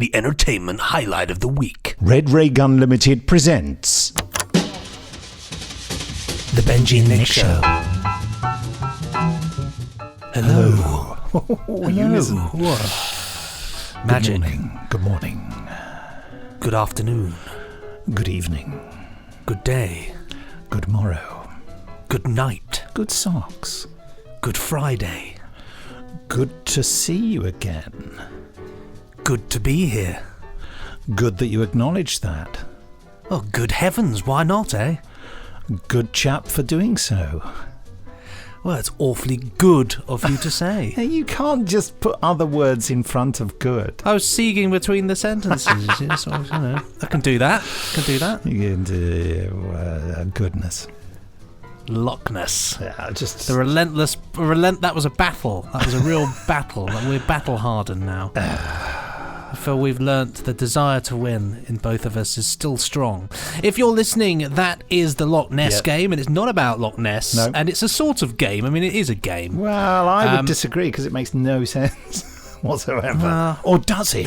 the entertainment highlight of the week. Red Ray Gun Limited presents The Benji and Nick Show. Hello. Hello. You listen. Magic. Good morning. Good afternoon. Good evening. Good day. Good morrow. Good night. Good socks. Good Friday. Good to see you again. Good to be here. Good that you acknowledge that. Oh, good heavens, why not, eh? Good chap for doing so. Well, it's awfully good of you to say. You can't just put other words in front of good. I was seeking between the sentences. So, I can do that. You can do goodness. Loch Ness. Yeah, just The relentless... That was a battle. That was a real battle. We're battle-hardened now. I feel we've learnt the desire to win in both of us is still strong. If you're listening, that is the Loch Ness game, and it's not about Loch Ness, and it's a sort of game. I mean, it is a game. Well, I would disagree because it makes no sense whatsoever. Or does it?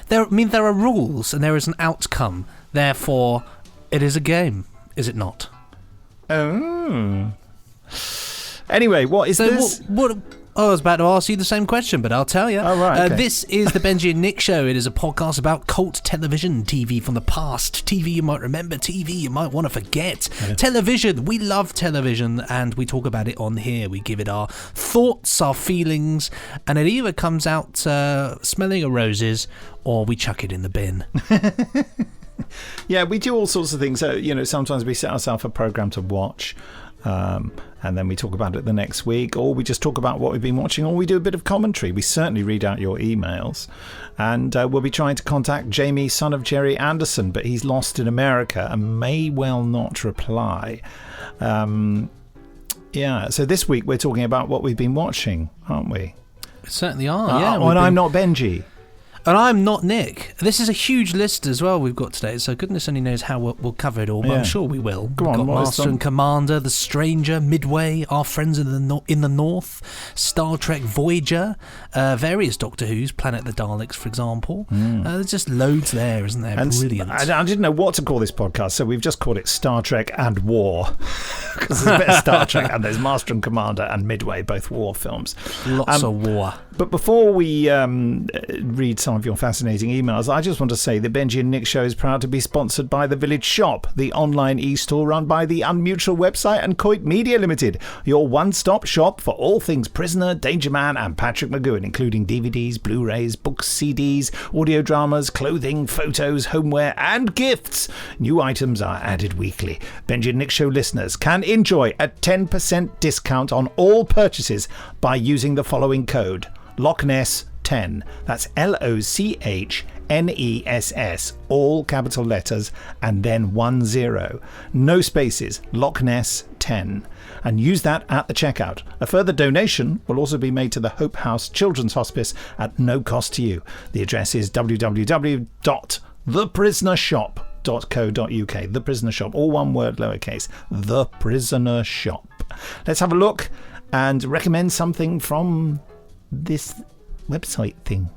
There are rules, and there is an outcome. Therefore, it is a game, is it not? Oh. Anyway, what is this? I was about to ask you the same question, but I'll tell you. Oh, right, okay. This is the Benji and Nick Show. It is a podcast about cult television, TV from the past, TV you might remember, TV you might want to forget. Yeah. Television, we love television, and we talk about it on here. We give it our thoughts, our feelings, and it either comes out smelling of roses, or we chuck it in the bin. Yeah, we do all sorts of things. So, sometimes we set ourselves a program to watch, and then we talk about it the next week, or we just talk about what we've been watching, or we do a bit of commentary. We certainly read out your emails, and we'll be trying to contact Jamie, son of Jerry Anderson, but he's lost in America and may well not reply. So this week we're talking about what we've been watching, aren't we? We certainly are, yeah. And I'm not Benji. And I'm not Nick. This is a huge list as well we've got today, so goodness only knows how we'll cover it all, but I'm sure we will. Go on, we've got Master and Commander, The Stranger, Midway, Our Friends in the North, Star Trek Voyager, various Doctor Who's, Planet of the Daleks, for example. There's just loads there, isn't there? And brilliant. I didn't know what to call this podcast, so we've just called it Star Trek and War, because there's a bit of Star Trek, and there's Master and Commander and Midway, both war films. Lots of war. But before we read some of your fascinating emails, I just want to say the Benji and Nick Show is proud to be sponsored by The Village Shop, the online e-store run by the Unmutual website and Coit Media Limited, your one-stop shop for all things Prisoner, Danger Man and Patrick McGowan, including DVDs, Blu-rays, books, CDs, audio dramas, clothing, photos, homeware and gifts. New items are added weekly. Benji and Nick Show listeners can enjoy a 10% discount on all purchases by using the following code: Loch Ness 10. That's LOCHNESS, all capital letters and then 10. No spaces. Loch Ness 10. And use that at the checkout. A further donation will also be made to the Hope House Children's Hospice at no cost to you. The address is www.theprisonershop.co.uk. The Prisoner Shop, all one word, lowercase. The Prisoner Shop. Let's have a look and recommend something from this website thing.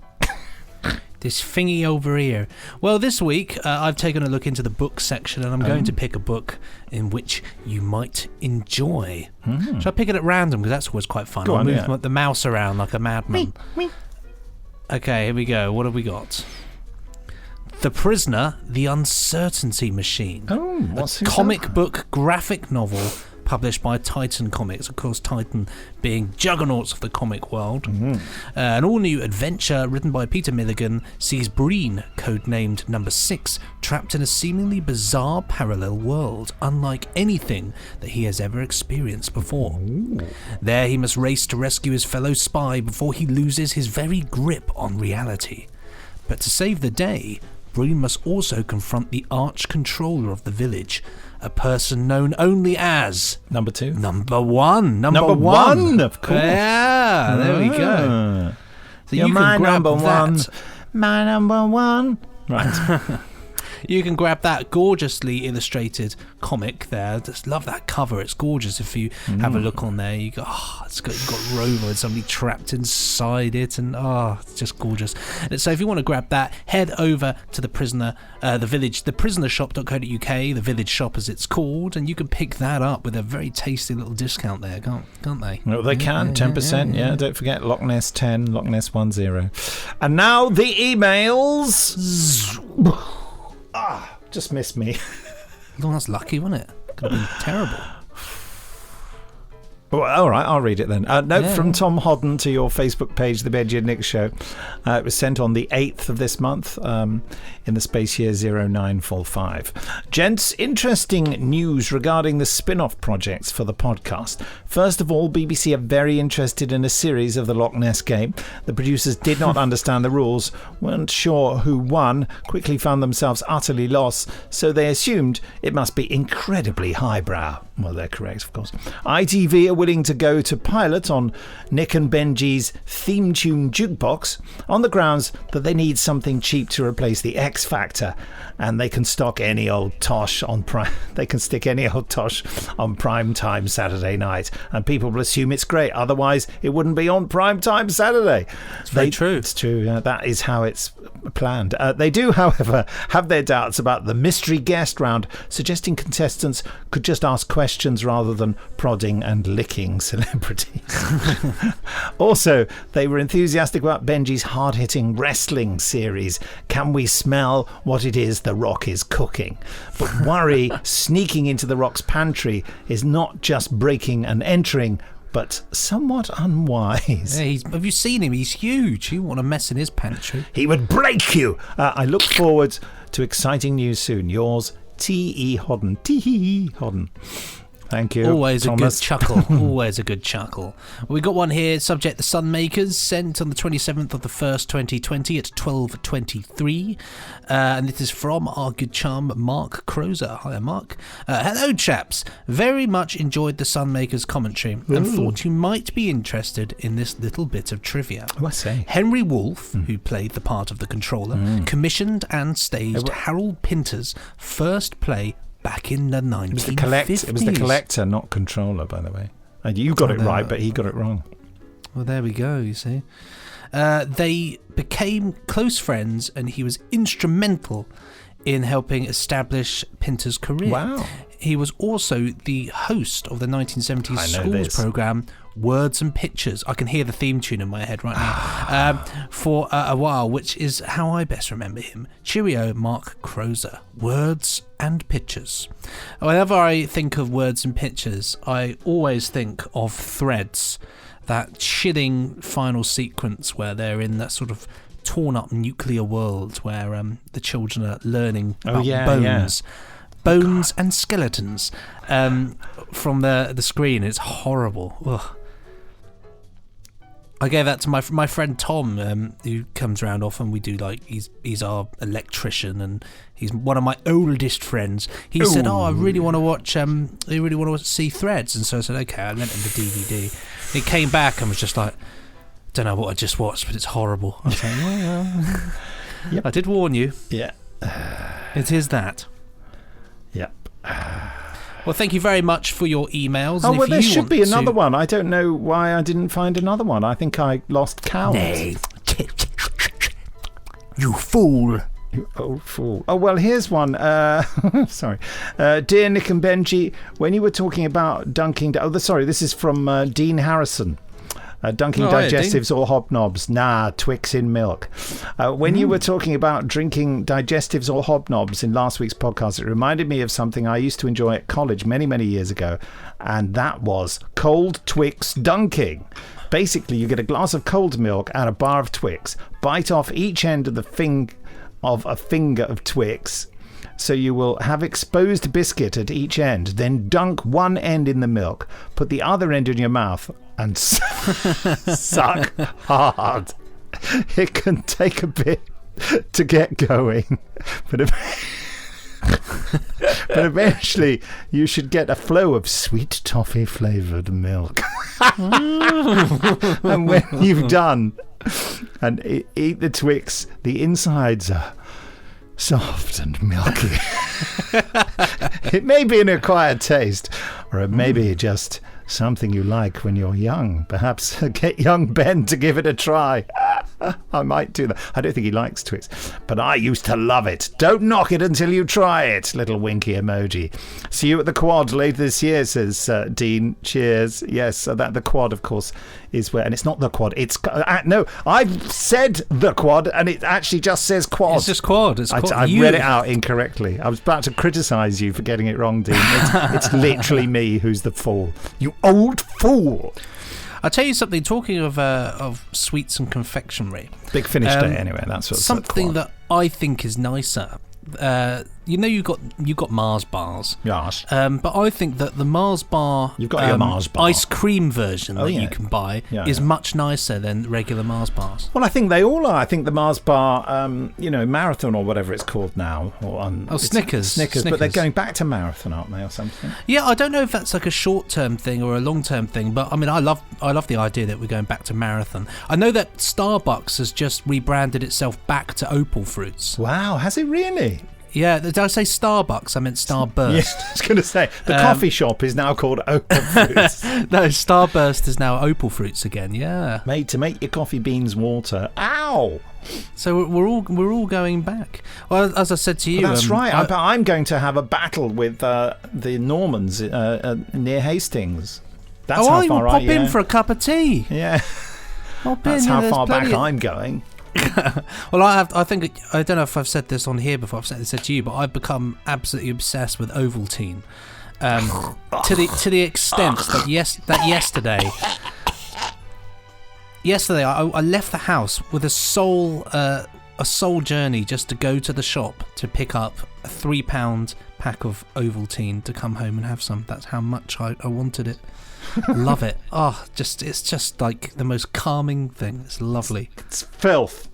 This thingy over here. Well, this week I've taken a look into the book section, and I'm going to pick a book in which you might enjoy. Shall I pick it at random, because that's always quite fun? I'll move the mouse around like a madman. Okay, here we go. What have we got? The Prisoner, The Uncertainty Machine. What's a comic book graphic novel published by Titan Comics. Of course, Titan being juggernauts of the comic world. An all-new adventure written by Peter Milligan sees Breen, codenamed Number 6, trapped in a seemingly bizarre parallel world, unlike anything that he has ever experienced before. There he must race to rescue his fellow spy before he loses his very grip on reality. But to save the day, Breen must also confront the arch-controller of the village, a person known only as... Number 2? Number 1. Number one, of course. Yeah, there we go. So You're you my can grab number that. 1. My number 1. Right. You can grab that gorgeously illustrated comic there. Just love that cover. It's gorgeous. If you have a look on there, you go, you've got Rover and somebody trapped inside it, and it's just gorgeous. And so if you want to grab that, head over to the prisonershop.co.uk, the Village Shop as it's called, and you can pick that up with a very tasty little discount there, can't they? Well, they can, 10%, yeah. Don't forget Loch Ness 10, Loch Ness 10. And now the emails. Just missed me. Oh, that's lucky, wasn't it? Could have been terrible. Well, all right, I'll read it then. Note from Tom Hodden to your Facebook page, The Benji and Nick Show. It was sent on the 8th of this month in the space year 0945. Gents, interesting news regarding the spin-off projects for the podcast. First of all, BBC are very interested in a series of the Loch Ness game. The producers did not understand the rules, weren't sure who won, quickly found themselves utterly lost, so they assumed it must be incredibly highbrow. Well, they're correct, of course. ITV are willing to go to pilot on Nick and Benji's theme tune jukebox on the grounds that they need something cheap to replace the X Factor, and they can stock any old tosh on prime. They can stick any old tosh on prime time Saturday night, and people will assume it's great. Otherwise, it wouldn't be on prime time Saturday. It's very true. It's true. That is how it's planned. They do, however, have their doubts about the mystery guest round, suggesting contestants could just ask questions rather than prodding and licking celebrities. Also, they were enthusiastic about Benji's hard-hitting wrestling series, Can We Smell What It Is The Rock Is Cooking? But worry sneaking into The Rock's pantry is not just breaking and entering, but somewhat unwise. Yeah, have you seen him? He's huge. You want to mess in his pantry. He would break you. I look forward to exciting news soon. Yours, T.E. Hodden. T.E. Hodden. Thank you, Always Thomas. a good chuckle. Always a good chuckle. We got one here. Subject: the Sunmakers, sent on the 27th of the 1st, 2020 at 12:23, and this is from our good chum Mark Crozer. Hi, Mark. Hello, chaps. Very much enjoyed the Sunmakers commentary and thought you might be interested in this little bit of trivia. Oh, I say. Henry Wolfe, who played the part of the controller, commissioned and staged Harold Pinter's first play back in the 1950s. It was the collector, not controller, by the way. And you got it right, but he got it wrong. Well, there we go, you see. They became close friends, and he was instrumental in helping establish Pinter's career. Wow. He was also the host of the 1970s schools programme Words and Pictures. I can hear the theme tune in my head right now. For a while, which is how I best remember him. Cheerio, Mark Crozer. Words and Pictures. Whenever I think of Words and Pictures, I always think of Threads, that chilling final sequence where they're in that sort of torn up nuclear world where the children are learning about bones and skeletons from the screen. It's horrible. Ugh. I gave that to my friend Tom, who comes around often. We do he's our electrician, and he's one of my oldest friends. He said, "Oh, I really want to watch. I really want to see Threads." And so I said, "Okay." I lent him the DVD. He came back and was just like, "Don't know what I just watched, but it's horrible." I was like, "Well, yep. I did warn you." Yeah, it is that. Yep. Well, thank you very much for your emails. Oh, well, there should be another one. I don't know why I didn't find another one. I think I lost count. Nay. You fool. You old fool. Oh, well, here's one. Sorry. Dear Nick and Benji, when you were talking about dunking... this is from Dean Harrison. Dunking digestives or hobnobs? Nah, Twix in milk. When you were talking about drinking digestives or hobnobs in last week's podcast, it reminded me of something I used to enjoy at college many, many years ago, and that was cold Twix dunking. Basically, you get a glass of cold milk and a bar of Twix, bite off each end of a finger of Twix, so you will have exposed biscuit at each end, then dunk one end in the milk, put the other end in your mouth, and suck hard. It can take a bit to get going, but eventually you should get a flow of sweet toffee flavoured milk. And when you've done and eat the Twix, the insides are soft and milky. It may be an acquired taste, or it may be just something you like when you're young. Perhaps get young Ben to give it a try. I might do that. I don't think he likes Twix, but I used to love it. Don't knock it until you try it. Little winky emoji. See you at the quad later this year, says Dean. Cheers. Yes, that the quad, of course, is where, and it's not the quad. It's no. I've said the quad, and it actually just says quad. It's just quad. It's quad. I read it out incorrectly. I was about to criticise you for getting it wrong, Dean. It's literally me who's the fool. You old fool. I'll tell you something. Talking of sweets and confectionery, Big Finish Day. Anyway, that's what's something that I think is nicer. You got Mars bars. Yes. But I think that the Mars bar, you've got your Mars bar ice cream version that you can buy is much nicer than regular Mars bars. Well, I think they all are. I think the Mars bar, Marathon or whatever it's called now, or Snickers, but they're going back to Marathon, aren't they, or something? Yeah, I don't know if that's like a short-term thing or a long-term thing, but I mean, I love the idea that we're going back to Marathon. I know that Starbucks has just rebranded itself back to Opal Fruits. Wow, has it really? Yeah, did I say Starbucks? I meant Starburst. Yeah, I was going to say, the coffee shop is now called Opal Fruits. No, Starburst is now Opal Fruits again, yeah. Made to make your coffee beans water. Ow! So we're all going back. Well, as I said to you... Well, that's right. I'm going to have a battle with the Normans near Hastings. That's how far pop in for a cup of tea. Yeah. That's how far back I'm going. Well, I don't know if I've said this on here before. I've said to you, but I've become absolutely obsessed with Ovaltine, to the extent that yesterday I left the house with a soul journey just to go to the shop to pick up a £3 pack of Ovaltine to come home and have some. That's how much I wanted it. Love it. It's just like the most calming thing. It's lovely. It's filth.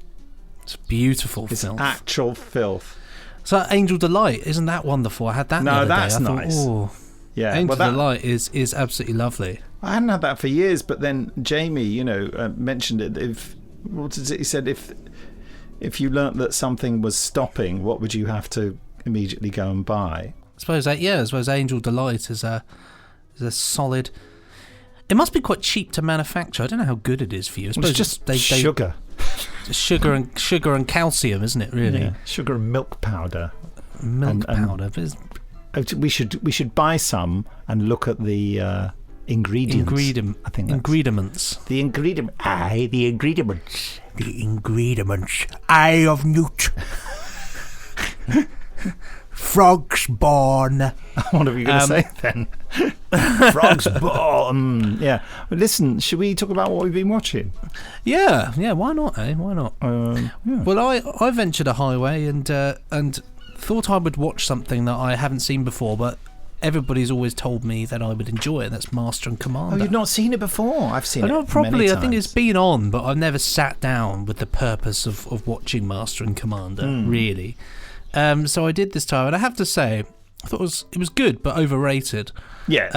It's beautiful filth. It's actual filth. So Angel Delight, isn't that wonderful? I had that the other day. That's nice. Yeah, Angel Delight is absolutely lovely. I hadn't had that for years, but then Jamie, mentioned it. What is it? He said if you learnt that something was stopping, what would you have to immediately go and buy? I suppose Angel Delight is a solid. It must be quite cheap to manufacture. I don't know how good it is for you. I suppose it's just sugar. Sugar and calcium, isn't it? Really, yeah. Sugar and milk powder. Powder. We should buy some and look at the ingredients. I think ingredients. The ingredients. The ingredients. The ingredients. Eye of newt. Frogs born. What are you going to say then? Frogs born. Yeah. But listen, should we talk about what we've been watching? Yeah. Why not? Why not? Yeah. Well, I ventured a highway and thought I would watch something that I haven't seen before, but everybody's always told me that I would enjoy it. That's Master and Commander. Oh, you've not seen it before? I've seen it properly. Many times. I think it's been on, but I've never sat down with the purpose of watching Master and Commander. Really. So I did this time, and I have to say, I thought it was good, but overrated. Yes.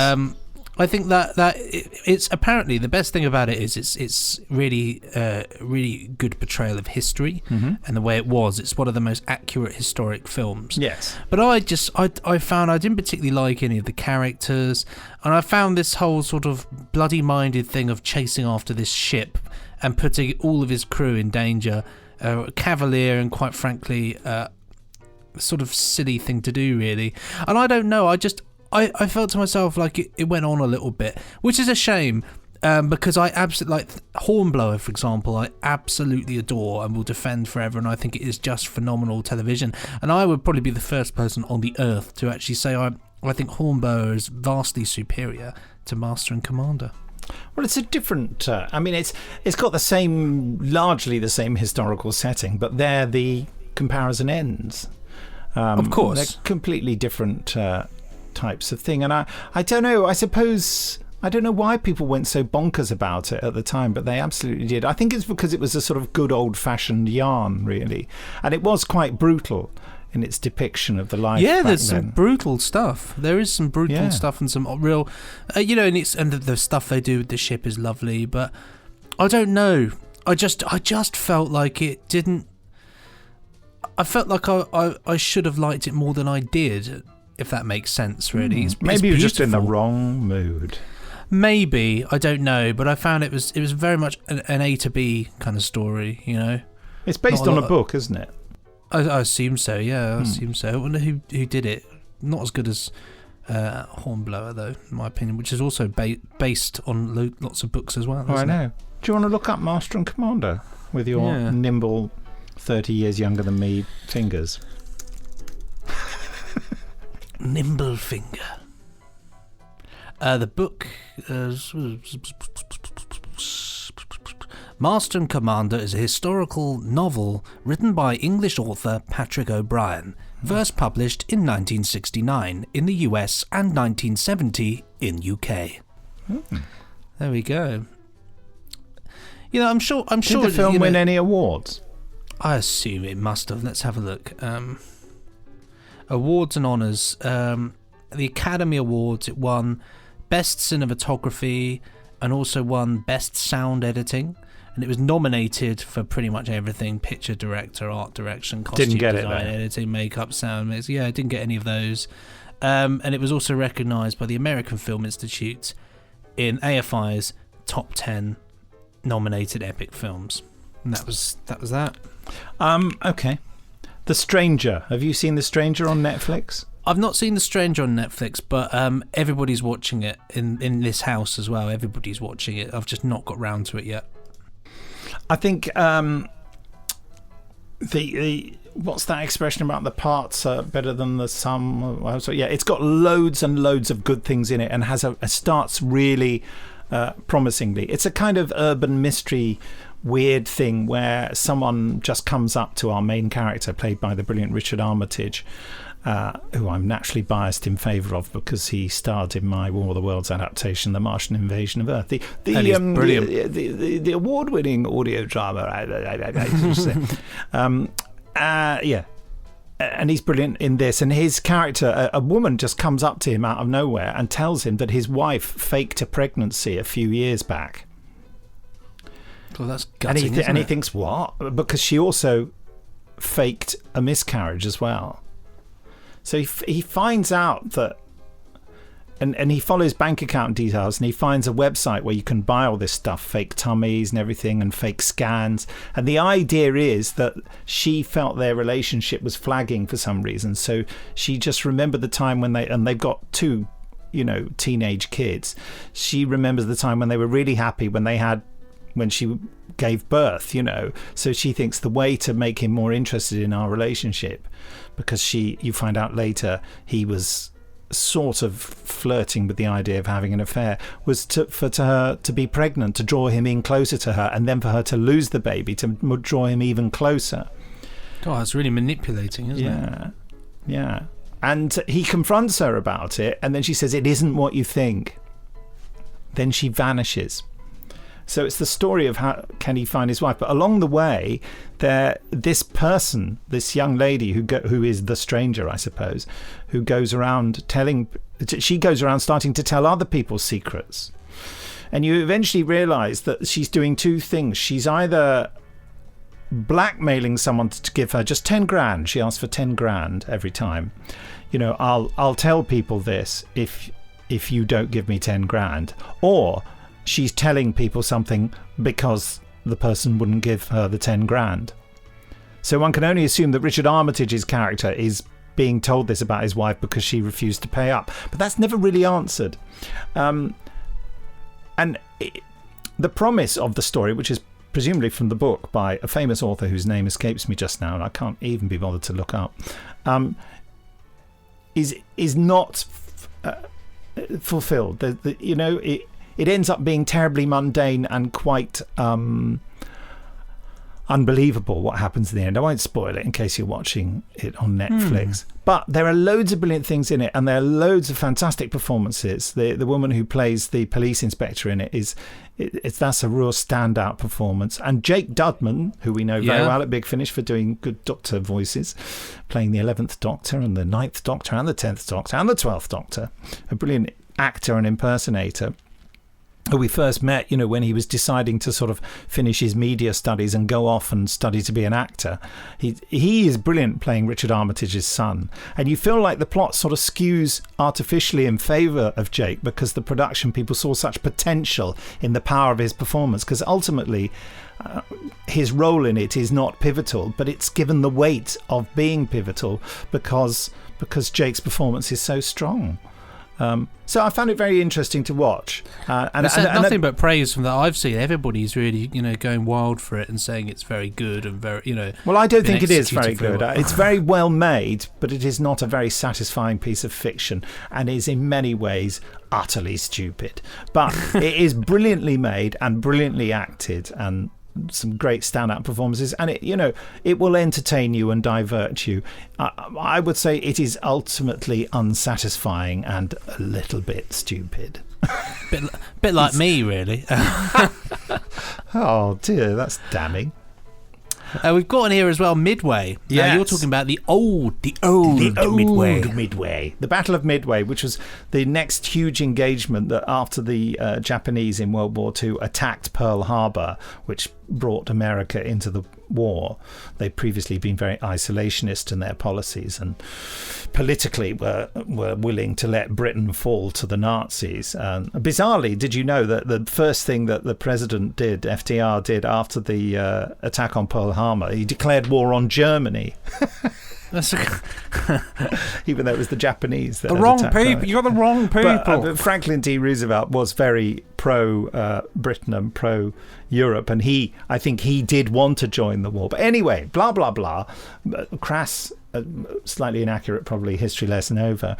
I think that it's apparently the best thing about it is it's really really good portrayal of history and the way it was. It's one of the most accurate historic films. Yes. But I found I didn't particularly like any of the characters, and I found this whole sort of bloody-minded thing of chasing after this ship and putting all of his crew in danger, cavalier and quite frankly sort of silly thing to do, really. And I don't know, I felt to myself like it went on a little bit, which is a shame, because I absolutely like Hornblower, for example. I absolutely adore and will defend forever, and I think it is just phenomenal television. And I would probably be the first person on the earth to actually say I think Hornblower is vastly superior to Master and Commander. Well, it's a different. It's got largely the same historical setting, but there the comparison ends. Of course, they're completely different types of thing, and I don't know. I suppose I don't know why people went so bonkers about it at the time, but they absolutely did. I think it's because it was a sort of good old-fashioned yarn, really, and it was quite brutal in its depiction of the life. Yeah, there's then. Some brutal stuff. There is some brutal stuff and some real, and the stuff they do with the ship is lovely. But I don't know. I just felt like it didn't. I felt like I should have liked it more than I did, if that makes sense, really. Maybe you're just in the beautiful. wrong mood. Maybe, I don't know, but I found it was very much an A to B kind of story, you know? It's based on a book, isn't it? I assume so, yeah, I assume so. I wonder who did it. Not as good as Hornblower, though, in my opinion, which is also based on lots of books as well. Oh, I know. Do you want to look up Master and Commander with your nimble, 30 years younger than me fingers? Nimble finger. The book... Master and Commander is a historical novel written by English author Patrick O'Brian, first published in 1969 in the US and 1970 in UK. There we go. You know, I'm sure. Did the film win any awards? I assume it must have. Let's have a look. Awards and honours. The Academy Awards. It won Best Cinematography and also won Best Sound Editing. And it was nominated for pretty much everything: picture director, art direction, costume design, editing, makeup, sound mix. Yeah, it didn't get any of those. And it was also recognised by the American Film Institute in AFI's top 10 nominated epic films. And that was that. Okay. The Stranger. Have you seen The Stranger on Netflix? I've not seen The Stranger on Netflix, but everybody's watching it in this house as well. Everybody's watching it. I've just not got round to it yet. I think the what's that expression about the parts are better than the sum? So yeah, it's got loads and loads of good things in it, and starts really promisingly. It's a kind of urban mystery, weird thing where someone just comes up to our main character, played by the brilliant Richard Armitage, who I'm naturally biased in favour of because he starred in my War of the Worlds adaptation, The Martian Invasion of Earth. The award-winning audio drama. And he's brilliant in this. And his character, a woman just comes up to him out of nowhere and tells him that his wife faked a pregnancy a few years back. Well, that's gutting, and he thinks, what? Because she also faked a miscarriage as well. So he finds out that, and he follows bank account details, and he finds a website where you can buy all this stuff, fake tummies and everything, and fake scans. And the idea is that she felt their relationship was flagging for some reason. So she just remembered the time when they've got two, teenage kids. She remembers the time when they were really happy when she gave birth, So she thinks the way to make him more interested in our relationship, because you find out later he was sort of flirting with the idea of having an affair, was for her to be pregnant, to draw him in closer to her, and then for her to lose the baby to draw him even closer. Oh, that's really manipulating, isn't it? Yeah. And he confronts her about it, and then she says, "It isn't what you think." Then she vanishes. So it's the story of how can he find his wife. But along the way, this young lady who is the stranger, I suppose, who goes around starting to tell other people's secrets. And you eventually realise that she's doing two things. She's either blackmailing someone to give her just 10 grand. She asks for 10 grand every time. I'll tell people this if you don't give me 10 grand. Or she's telling people something because the person wouldn't give her the 10 grand. So one can only assume that Richard Armitage's character is being told this about his wife because she refused to pay up. But that's never really answered. The promise of the story, which is presumably from the book by a famous author whose name escapes me just now, and I can't even be bothered to look up, is not fulfilled. It ends up being terribly mundane and quite unbelievable what happens in the end. I won't spoil it in case you're watching it on Netflix. But there are loads of brilliant things in it, and there are loads of fantastic performances. The woman who plays the police inspector in it that's a real standout performance. And Jake Dudman, who we know very well at Big Finish for doing good Doctor voices, playing the 11th Doctor and the 9th Doctor and the 10th Doctor and the 12th Doctor, a brilliant actor and impersonator. who we first met, when he was deciding to sort of finish his media studies and go off and study to be an actor. He is brilliant playing Richard Armitage's son. And you feel like the plot sort of skews artificially in favour of Jake because the production people saw such potential in the power of his performance, because ultimately his role in it is not pivotal, but it's given the weight of being pivotal because Jake's performance is so strong. So I found it very interesting to watch. And nothing but praise from that I've seen. Everybody's really, going wild for it and saying it's very good and very, Well, I don't think it is very good. It's very well made, but it is not a very satisfying piece of fiction and is in many ways utterly stupid. But it is brilliantly made and brilliantly acted, and some great standout performances, and it will entertain you and divert you. I would say it is ultimately unsatisfying and a little bit stupid. bit like me, really. Oh dear, that's damning. We've got on here as well Midway. Yeah, you're talking about the old Midway. The Battle of Midway, which was the next huge engagement that after the Japanese in World War II attacked Pearl Harbor, which brought America into the war. They'd previously been very isolationist in their policies and politically were willing to let Britain fall to the Nazis. Bizarrely, did you know that the first thing that the president did, FDR did, after the attack on Pearl Harbor, he declared war on Germany. Even though it was the Japanese that the wrong people. You got the wrong people. But Franklin D. Roosevelt was very pro Britain and pro Europe, and I think he did want to join the war. But anyway, blah blah blah. Crass, slightly inaccurate, probably history lesson over.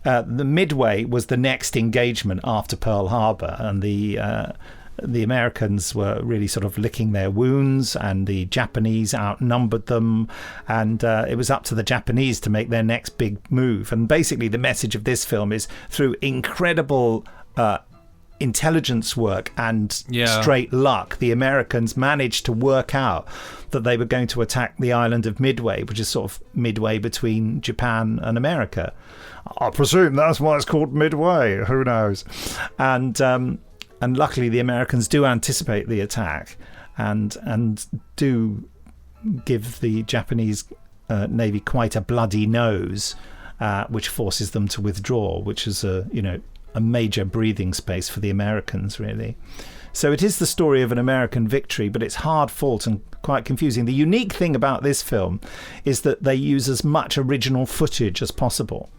The Midway was the next engagement after Pearl Harbor, and the Americans were really sort of licking their wounds, and the Japanese outnumbered them, and it was up to the Japanese to make their next big move. And basically the message of this film is, through incredible intelligence work and straight luck, the Americans managed to work out that they were going to attack the island of Midway, which is sort of midway between Japan and America. I presume that's why it's called Midway. Who knows? And luckily, the Americans do anticipate the attack and do give the Japanese Navy quite a bloody nose, which forces them to withdraw, which is a major breathing space for the Americans, really. So it is the story of an American victory, but it's hard fought and quite confusing. The unique thing about this film is that they use as much original footage as possible.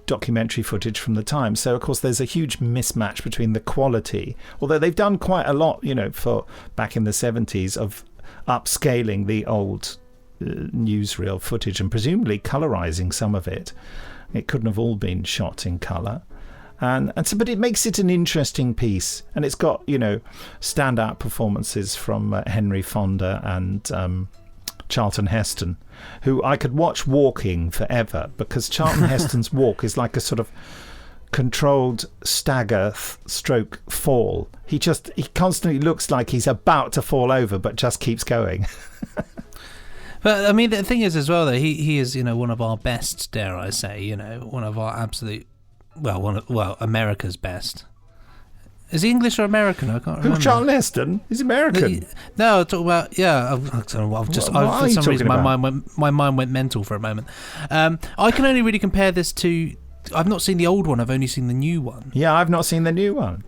Documentary footage from the time. So of course there's a huge mismatch between the quality, although they've done quite a lot, for back in the 70s, of upscaling the old newsreel footage and presumably colorizing some of it. It couldn't have all been shot in color. And so, but it makes it an interesting piece, and it's got standout performances from Henry Fonda and Charlton Heston, who I could watch walking forever, because Charlton Heston's walk is like a sort of controlled stagger stroke fall. He constantly looks like he's about to fall over, but just keeps going. But I mean, the thing is as well, though, he is one of our best, dare I say, one of our absolute, America's best. Is he English or American? I can't remember. Who, Charlton Heston? He's American. No, talk about I don't know what for some reason my mind went mental for a moment. I can only really compare this to. I've not seen the old one. I've only seen the new one. Yeah, I've not seen the new one.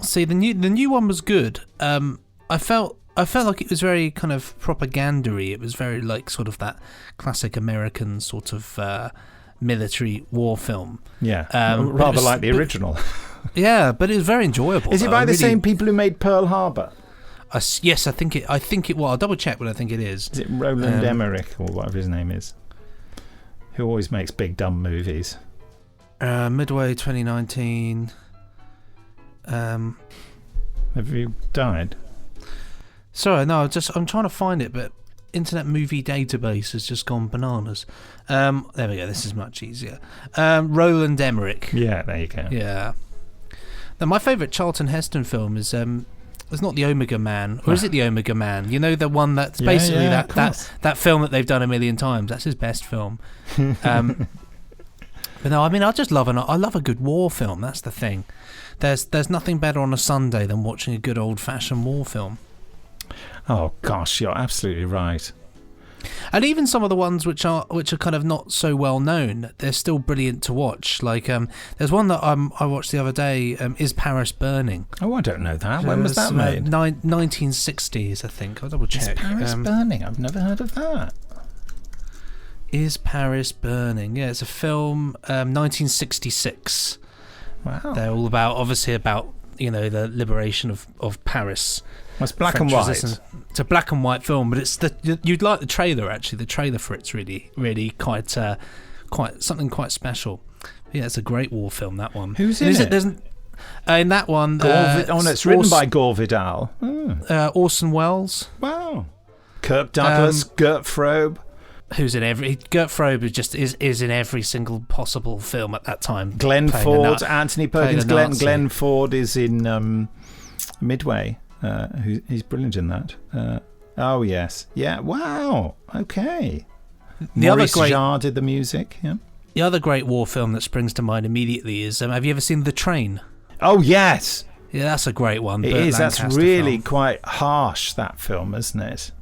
See, the new one was good. I felt like it was very kind of propagandary. It was very like sort of that classic American sort of military war film. Yeah, rather like the original. Yeah, but it was very enjoyable. Is it by the same people who made Pearl Harbor? Yes, I think it. Well, I'll double check, but I think it is. Is it Roland Emmerich or whatever his name is? Who always makes big dumb movies? Midway 2019. Have you died? Sorry, no. I'm trying to find it, but Internet Movie Database has just gone bananas. There we go. This is much easier. Roland Emmerich. Yeah, there you go. Yeah. Now, my favourite Charlton Heston film is it's not the Omega Man, or is it the Omega Man? The one that's basically that film that they've done a million times. That's his best film. But no, I mean, I love a good war film. That's the thing. There's nothing better on a Sunday than watching a good old-fashioned war film. Oh gosh, you're absolutely right. And even some of the ones which are kind of not so well known, they're still brilliant to watch. Like there's one that I watched the other day. Is Paris Burning? Oh, I don't know that. When was that made? 1960s, I think. I'll double check. Is Paris Burning? I've never heard of that. Is Paris Burning? Yeah, it's a film. 1966. Wow. They're all obviously about the liberation of Paris. It's black French and white. resistance. It's a black and white film, but you'd like the trailer actually. The trailer for it's really, really quite something quite special. Yeah, it's a great war film, that one. Who's in it? In that one, it's written by Gore Vidal. Orson Welles. Wow. Kirk Douglas, Gert Frobe. Who's in Gert Frobe is in every single possible film at that time. Glenn Ford, Anthony Perkins. Glenn Ford is in Midway. He's brilliant in that. Oh yes, yeah. Wow. Okay. Maurice Jarre did the music. Yeah. The other great war film that springs to mind immediately is have you ever seen The Train? Oh yes. Yeah, that's a great one. It is. That's really quite harsh, that film, isn't it?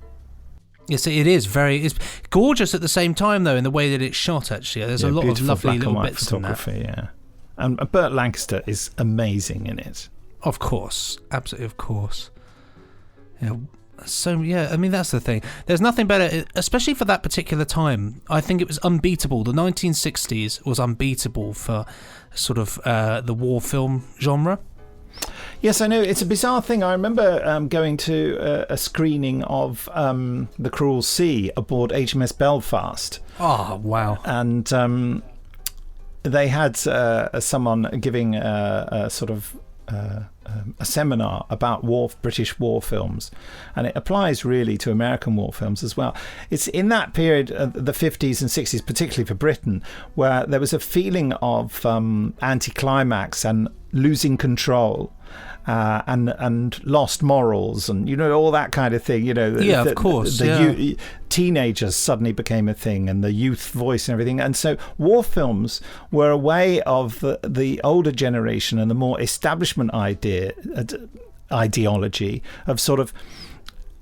Yes, it is. It's gorgeous at the same time, though, in the way that it's shot. Actually, there's a lot of lovely little bits in that. Yeah, and Burt Lancaster is amazing in it. Of course, absolutely, of course. Yeah. So yeah, I mean that's the thing. There's nothing better, especially for that particular time. I think it was unbeatable. The 1960s was unbeatable for sort of the war film genre. Yes, I know. It's a bizarre thing. I remember going to a screening of The Cruel Sea aboard HMS Belfast. Oh, wow. And they had someone giving a sort of a seminar about British war films, and it applies really to American war films as well. It's in that period, the 50s and 60s, particularly for Britain, where there was a feeling of anticlimax and losing control. And lost morals, and all that kind of thing. Of course. Teenagers suddenly became a thing, and the youth voice and everything. And so war films were a way of the older generation and the more establishment ideology of sort of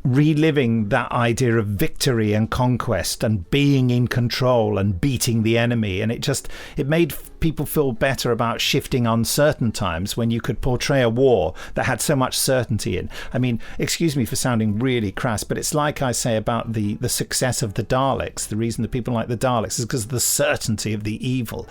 reliving that idea of victory and conquest and being in control and beating the enemy. And it made people feel better about shifting uncertain times when you could portray a war that had so much certainty in. I mean, excuse me for sounding really crass, but it's like I say about the success of the Daleks. The reason that people like the Daleks is because of the certainty of the evil,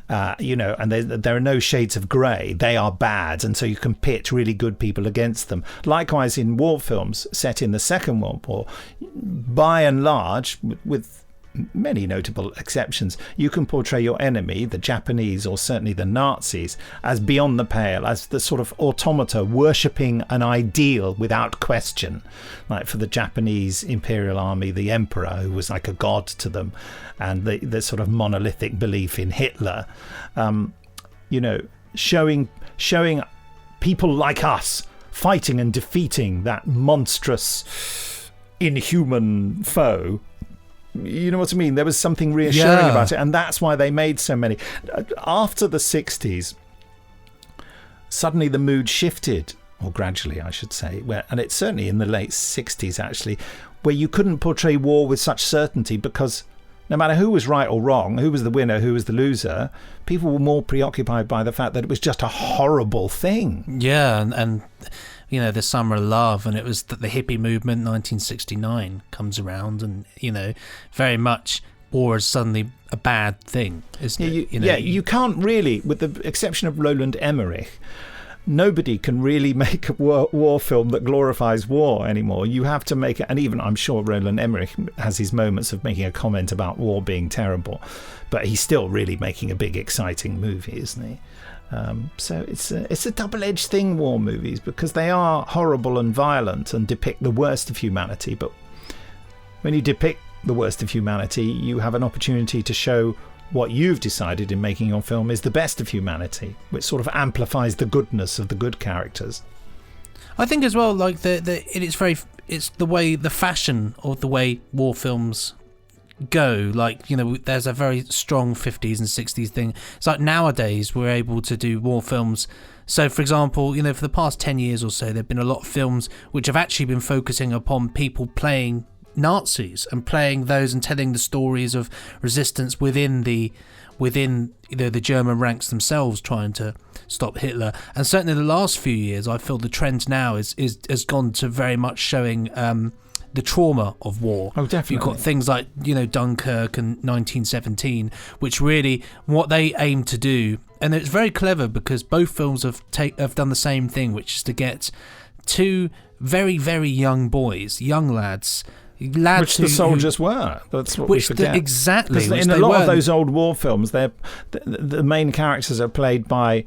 and there are no shades of grey. They are bad, and so you can pit really good people against them. Likewise, in war films set in the Second World War, by and large, with many notable exceptions, you can portray your enemy, the Japanese or certainly the Nazis, as beyond the pale, as the sort of automata worshipping an ideal without question. Like for the Japanese Imperial Army, the Emperor, who was like a god to them, and the sort of monolithic belief in Hitler, showing people like us fighting and defeating that monstrous, inhuman foe. You know what I mean? There was something reassuring about it, and that's why they made so many. After the 60s, suddenly the mood shifted, or gradually, I should say, and it's certainly in the late 60s, actually, where you couldn't portray war with such certainty because no matter who was right or wrong, who was the winner, who was the loser, people were more preoccupied by the fact that it was just a horrible thing. Yeah, and the Summer of Love, and it was the hippie movement, 1969, comes around, and, very much war is suddenly a bad thing, isn't it? You can't really, with the exception of Roland Emmerich, nobody can really make a war film that glorifies war anymore. You have to make it, and even I'm sure Roland Emmerich has his moments of making a comment about war being terrible, but he's still really making a big, exciting movie, isn't he? So it's a double-edged thing, war movies, because they are horrible and violent and depict the worst of humanity. But when you depict the worst of humanity, you have an opportunity to show what you've decided in making your film is the best of humanity, which sort of amplifies the goodness of the good characters. I think as well, like it's the way the fashion of the way war films go. Like, there's a very strong 50s and 60s thing. It's like nowadays we're able to do more films. So, for example, for the past 10 years or so, there have been a lot of films which have actually been focusing upon people playing Nazis and playing those and telling the stories of resistance within the German ranks themselves, trying to stop Hitler. And certainly in the last few years, I feel the trend now has gone to very much showing the trauma of war. Oh, definitely. You've got things like Dunkirk and 1917, which really what they aim to do, and it's very clever because both films have done the same thing, which is to get two very, very young boys, young lads which the soldiers were. That's what we forget. Exactly. In a lot of those old war films, the main characters are played by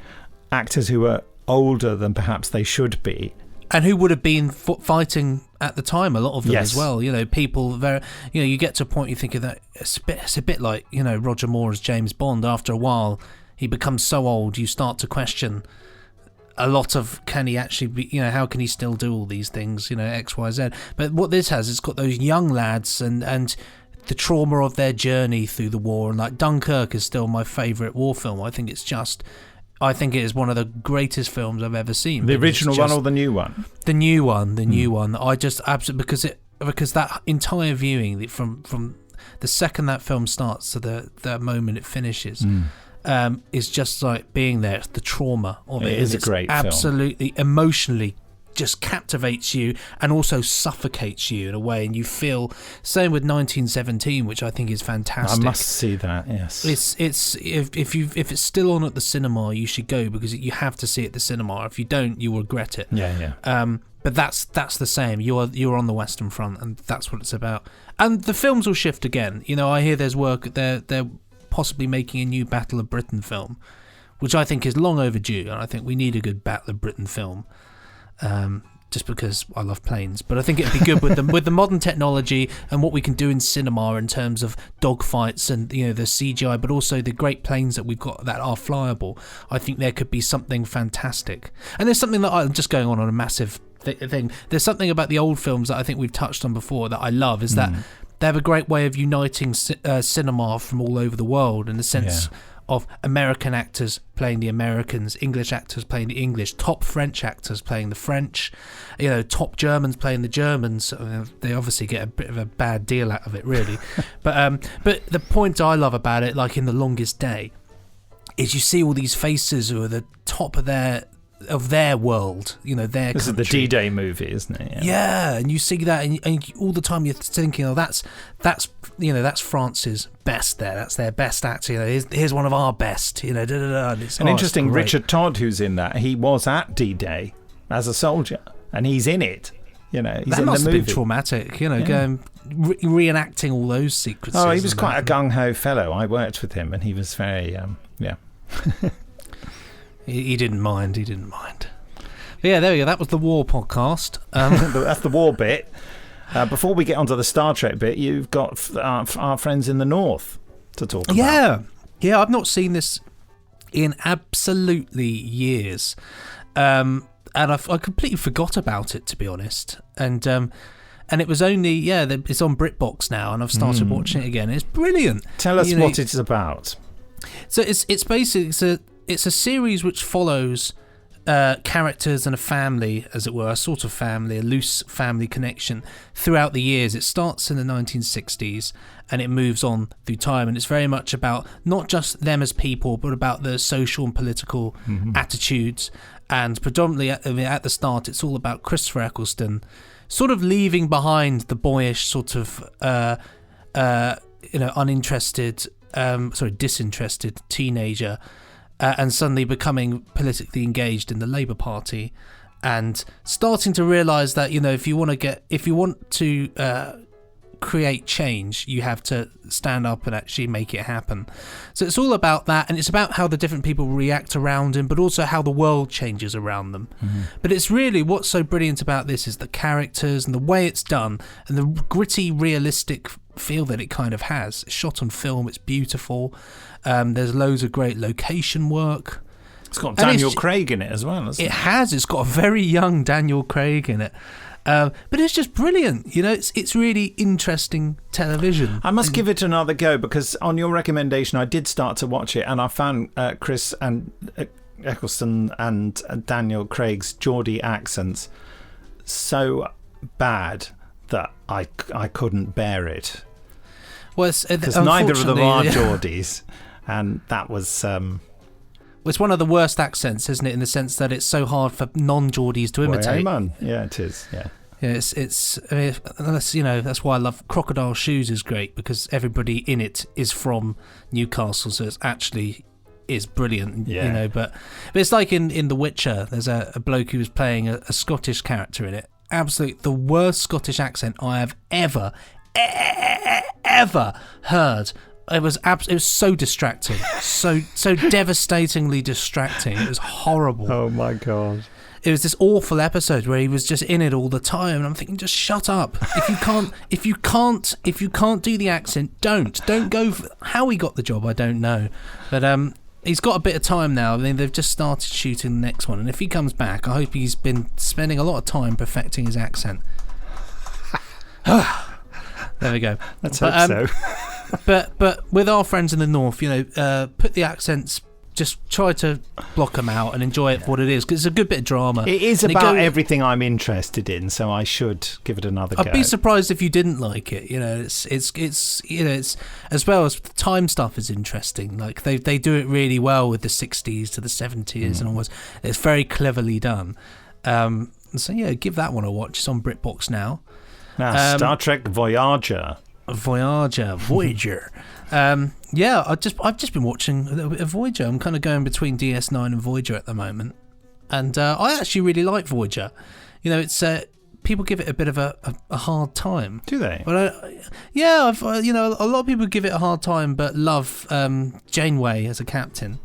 actors who are older than perhaps they should be. And who would have been fighting at the time, a lot of them as well. People very, you get to a point you think of that, it's a bit like, Roger Moore as James Bond. After a while, he becomes so old, you start to question a lot of, can he actually be, how can he still do all these things, X, Y, Z. But what this has, it's got those young lads and the trauma of their journey through the war. And like Dunkirk is still my favourite war film. I think it is one of the greatest films I've ever seen. The original one or the new one? The new one. I just absolutely, because that entire viewing from the second that film starts to the moment it finishes. Is just like being there. The trauma of it. It is a great film. Absolutely emotionally just captivates you and also suffocates you in a way, and you feel same with 1917, which I think is fantastic. I must see that. Yes, it's if it's still on at the cinema, you should go, because you have to see it at the cinema. If you don't, you'll regret it. But that's the same. You're on the Western Front, and that's what it's about. And the films will shift again. I hear there's work. They're possibly making a new Battle of Britain film, which I think is long overdue, and I think we need a good Battle of Britain film, just because I love planes. But I think it'd be good with the modern technology and what we can do in cinema in terms of dogfights and the CGI, but also the great planes that we've got that are flyable. I think there could be something fantastic. And there's something that I'm just going on a massive thing. There's something about the old films that I think we've touched on before that I love, is that they have a great way of uniting cinema from all over the world, in the sense of American actors playing the Americans, English actors playing the English, top French actors playing the French, top Germans playing the Germans. They obviously get a bit of a bad deal out of it, really. But the point I love about it, like in The Longest Day, is you see all these faces who are the top of their world, their This country. is the D-Day movie, isn't it? Yeah, and you see that, and all the time you're thinking, that's France's best there. That's their best actor. Here's one of our best. And interesting, Richard Todd, who's in that, he was at D-Day as a soldier, and he's in it. He's that in the movie. must have been traumatic. Going reenacting all those sequences. Oh, he was quite a gung-ho fellow. I worked with him, and he was very He didn't mind. But yeah, there we go. That was the war podcast. That's the war bit. Before we get onto the Star Trek bit, you've got our friends in the North to talk about. Yeah. I've not seen this in absolutely years, and I completely forgot about it, to be honest. And it was only it's on BritBox now, and I've started watching it again. It's brilliant. Tell us what it's about. So it's basically it's a series which follows characters and a family, as it were, a sort of family, a loose family connection throughout the years. It starts in the 1960s and it moves on through time, and it's very much about not just them as people, but about the social and political attitudes. And predominantly at the start, it's all about Christopher Eccleston sort of leaving behind the boyish sort of disinterested teenager, and suddenly becoming politically engaged in the Labour Party, and starting to realise that if you want to create change, you have to stand up and actually make it happen. So it's all about that, and it's about how the different people react around him, but also how the world changes around them. But it's really, what's so brilliant about this is the characters and the way it's done, and the gritty, realistic feel that it kind of has. It's shot on film, it's beautiful. There's loads of great location work. It's got Daniel Craig in it as well, hasn't it? It has. It's got a very young Daniel Craig in it. But it's just brilliant. It's really interesting television. I must give it another go, because on your recommendation, I did start to watch it, and I found Chris and Eccleston and Daniel Craig's Geordie accents so bad that I couldn't bear it. Well, because neither of them are Geordies, and that was. It's one of the worst accents, isn't it? In the sense that it's so hard for non-Geordies to imitate. Yeah, it is. Yeah. Yeah, it's. I mean, that's why I love Crocodile Shoes is great, because everybody in it is from Newcastle, so it's actually is brilliant. Yeah. But it's like in The Witcher. There's a bloke who was playing a Scottish character in it. Absolutely the worst Scottish accent I have ever heard. It was so distracting, so devastatingly distracting. It was horrible. Oh my god! It was this awful episode where he was just in it all the time, and I'm thinking, just shut up. If you can't do the accent, don't go. How he got the job, I don't know, but he's got a bit of time now. I mean, they've just started shooting the next one, and if he comes back, I hope he's been spending a lot of time perfecting his accent. There we go. Let's hope so. But with our friends in the north, put the accents, just try to block them out and enjoy it for what it is, because it's a good bit of drama. It is about everything I'm interested in, so I should give it another go. I'd be surprised if you didn't like it. It's as well as the time stuff is interesting. Like they do it really well with the 60s to the 70s and almost. It's very cleverly done. So yeah, give that one a watch. It's on BritBox now. Now, Star Trek Voyager. Voyager. I've just been watching a little bit of Voyager. I'm kind of going between DS9 and Voyager at the moment, and I actually really like Voyager. It's people give it a bit of a hard time. Do they? But a lot of people give it a hard time, but love Janeway as a captain.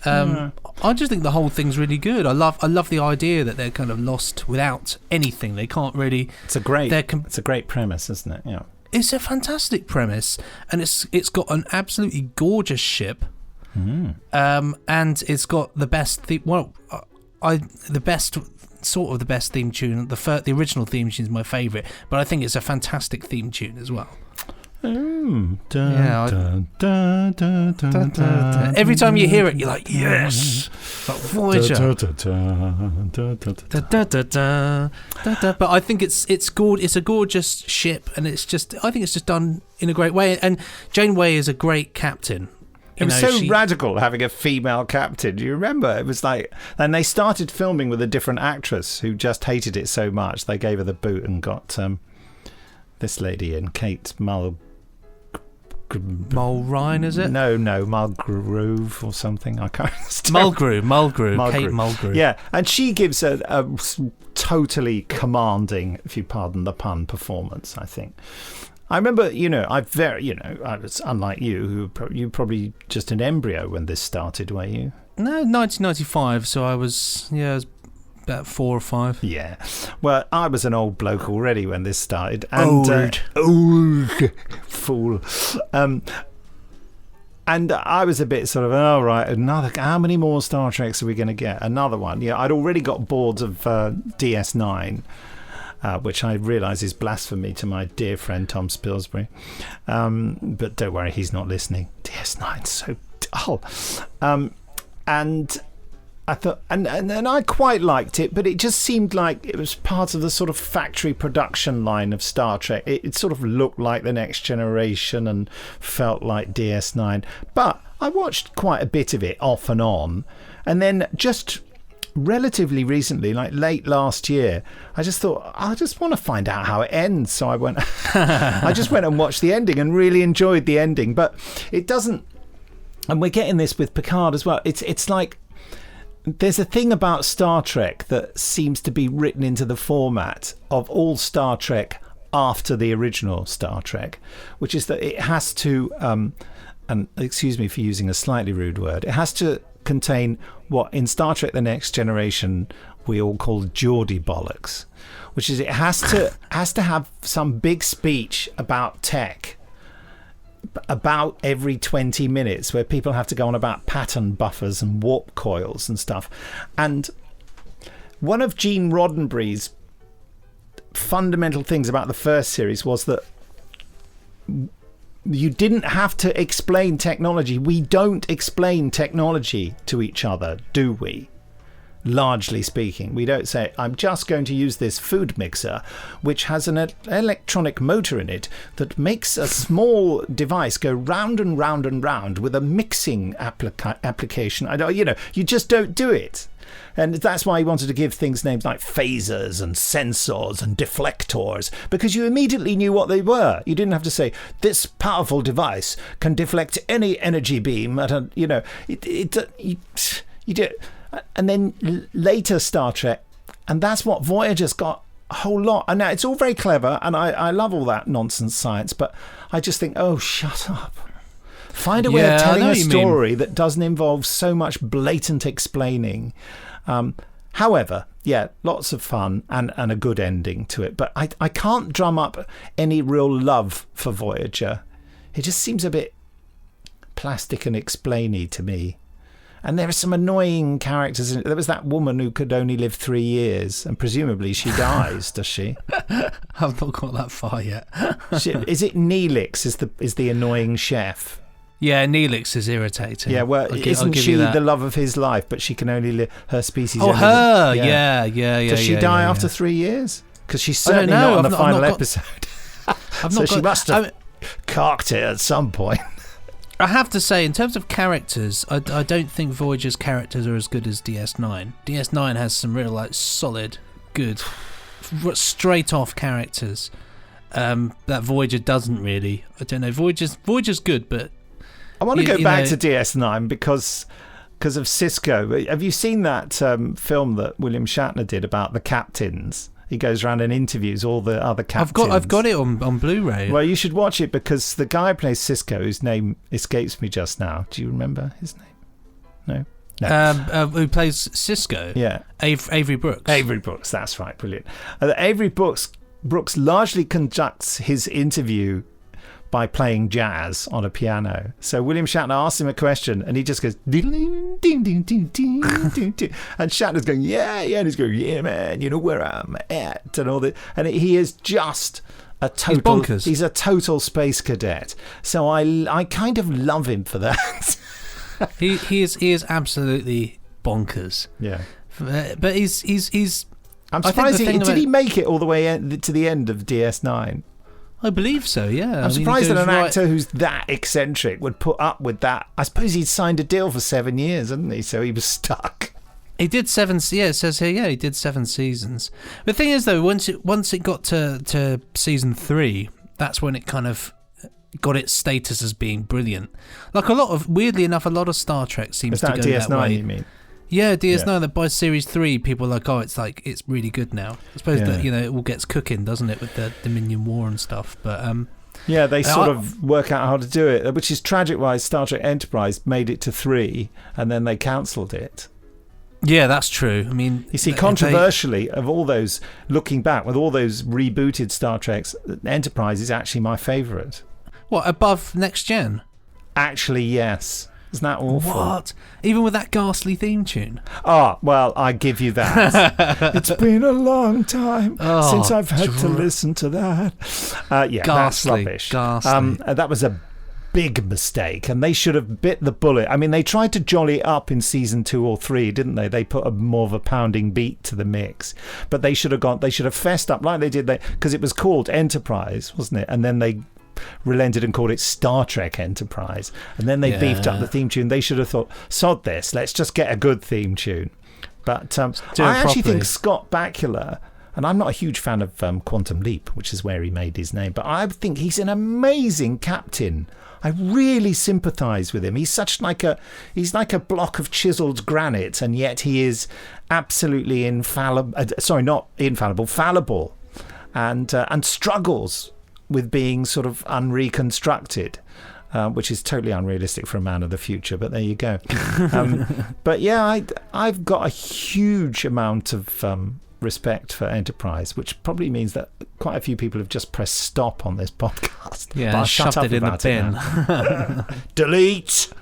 I just think the whole thing's really good. I love the idea that they're kind of lost without anything. They can't really. It's a great premise, isn't it? Yeah. It's a fantastic premise, and it's got an absolutely gorgeous ship, and it's got the best the best theme tune. The original theme tune is my favourite, but I think it's a fantastic theme tune as well. Every time you hear it, you're like, yes, like Voyager. But I think it's a gorgeous ship, and I think it's just done in a great way. And Janeway is a great captain. It was so radical having a female captain. Do you remember? It was like, and they started filming with a different actress who just hated it so much they gave her the boot and got this lady in, Kate Mulrine, is it? No, Mulgrove or something. I can't understand. Mulgrew. Kate Mulgrew. Yeah, and she gives a totally commanding, if you pardon the pun, performance, I think. I remember, I was unlike you, you were probably just an embryo when this started, were you? No, 1995, so I was about 4 or 5. Yeah. Well, I was an old bloke already when this started. And, old fool. And I was a bit sort of, how many more Star Treks are we going to get? Another one. Yeah, I'd already got bored of DS9, which I realise is blasphemy to my dear friend Tom Spilsbury. But don't worry, he's not listening. DS9's so dull. And I thought, and I quite liked it, but it just seemed like it was part of the sort of factory production line of Star Trek. It sort of looked like The Next Generation and felt like DS9. But I watched quite a bit of it off and on, and then just relatively recently, like late last year, I just thought, I just want to find out how it ends. So I just went and watched the ending and really enjoyed the ending. But it doesn't, and we're getting this with Picard as well. It's like, there's a thing about Star Trek that seems to be written into the format of all Star Trek after the original Star Trek, which is that it has to, and excuse me for using a slightly rude word, it has to contain what in Star Trek The Next Generation we all call Geordie bollocks, which is it has to have some big speech about tech about every 20 minutes where people have to go on about pattern buffers and warp coils and stuff. And one of Gene Roddenberry's fundamental things about the first series was that you didn't have to explain technology. We don't explain technology to each other, do we? Largely speaking, we don't say, I'm just going to use this food mixer, which has an electronic motor in it that makes a small device go round and round and round with a mixing application. You just don't do it. And that's why he wanted to give things names like phasers and sensors and deflectors, because you immediately knew what they were. You didn't have to say, this powerful device can deflect any energy beam at a, you do. And then later Star Trek, and that's what Voyager's got a whole lot. And now it's all very clever, and I love all that nonsense science, but I just think, oh, shut up. Find a way of telling a story that doesn't involve so much blatant explaining. However, yeah, lots of fun and a good ending to it. But I can't drum up any real love for Voyager. It just seems a bit plastic and explainy to me. And there are some annoying characters in it. There was that woman who could only live 3 years, and presumably she dies, does she? I've not got that far yet. Is it Neelix is the annoying chef? Yeah, Neelix is irritating. Yeah, well, isn't she the love of his life, but she can only live, her species... Oh, her! Yeah. Does she die after 3 years? Because she's certainly not on the final episode. She must have cocked it at some point. I have to say, in terms of characters, I don't think Voyager's characters are as good as DS9. DS9 has some real, solid, good, straight-off characters that Voyager doesn't really. I don't know. Voyager's good, but... I want to go back to DS9 because of Cisco. Have you seen that film that William Shatner did about the captains? He goes around and interviews all the other captains. I've got it on Blu-ray. Well, you should watch it because the guy who plays Cisco, whose name escapes me just now. Do you remember his name? No. Who plays Cisco? Yeah. Avery Brooks. Avery Brooks, that's right. Brilliant. Avery Brooks largely conducts his interview by playing jazz on a piano. So William Shatner asks him a question and he just goes ding ding ding ding ding ding ding, and Shatner's going and he's going, yeah man, you know where I'm at and all that, and he is just a total, he's a total space cadet. So I kind of love him for that. he is absolutely bonkers. Yeah. But he's I'm surprised did he make it all the way to the end of DS9? I believe so, yeah. I'm surprised that an actor who's that eccentric would put up with that. I suppose he'd signed a deal for 7 years, hadn't he? So he was stuck. He did 7. Yeah, it says here. Yeah, he did 7 seasons. The thing is, though, once it got to season 3, that's when it kind of got its status as being brilliant. Weirdly enough, a lot of Star Trek seems to go DS9, that way. You mean? Yeah, DS9. That by series 3, people are like, it's really good now. I suppose that it all gets cooking, doesn't it, with the Dominion War and stuff. But yeah, they sort of work out how to do it, which is tragic. Why Star Trek Enterprise made it to 3 and then they cancelled it. Yeah, that's true. I mean, you see, controversially, of all those, looking back with all those rebooted Star Treks, Enterprise is actually my favourite. What, above Next Gen? Actually, yes. Isn't that awful? What? Even with that ghastly theme tune? Oh, well, I give you that. It's been a long time since I've had to listen to that. Yeah, that's rubbish. Ghastly. That was a big mistake, and they should have bit the bullet. I mean, they tried to jolly it up in season 2 or 3, didn't they? They put more of a pounding beat to the mix, but they should have fessed up like they did, because it was called Enterprise, wasn't it? And then they relented and called it Star Trek Enterprise, and then they beefed up the theme tune. They should have thought, sod this, let's just get a good theme tune. But I actually think Scott Bakula, and I'm not a huge fan of Quantum Leap, which is where he made his name, but I think he's an amazing captain. I really sympathise with him. He's he's like a block of chiselled granite, and yet he is absolutely infallible, fallible, and struggles with being sort of unreconstructed, which is totally unrealistic for a man of the future, but there you go. But yeah, I've got a huge amount of respect for Enterprise, which probably means that quite a few people have just pressed stop on this podcast. Yeah, and shoved it in the bin. Delete!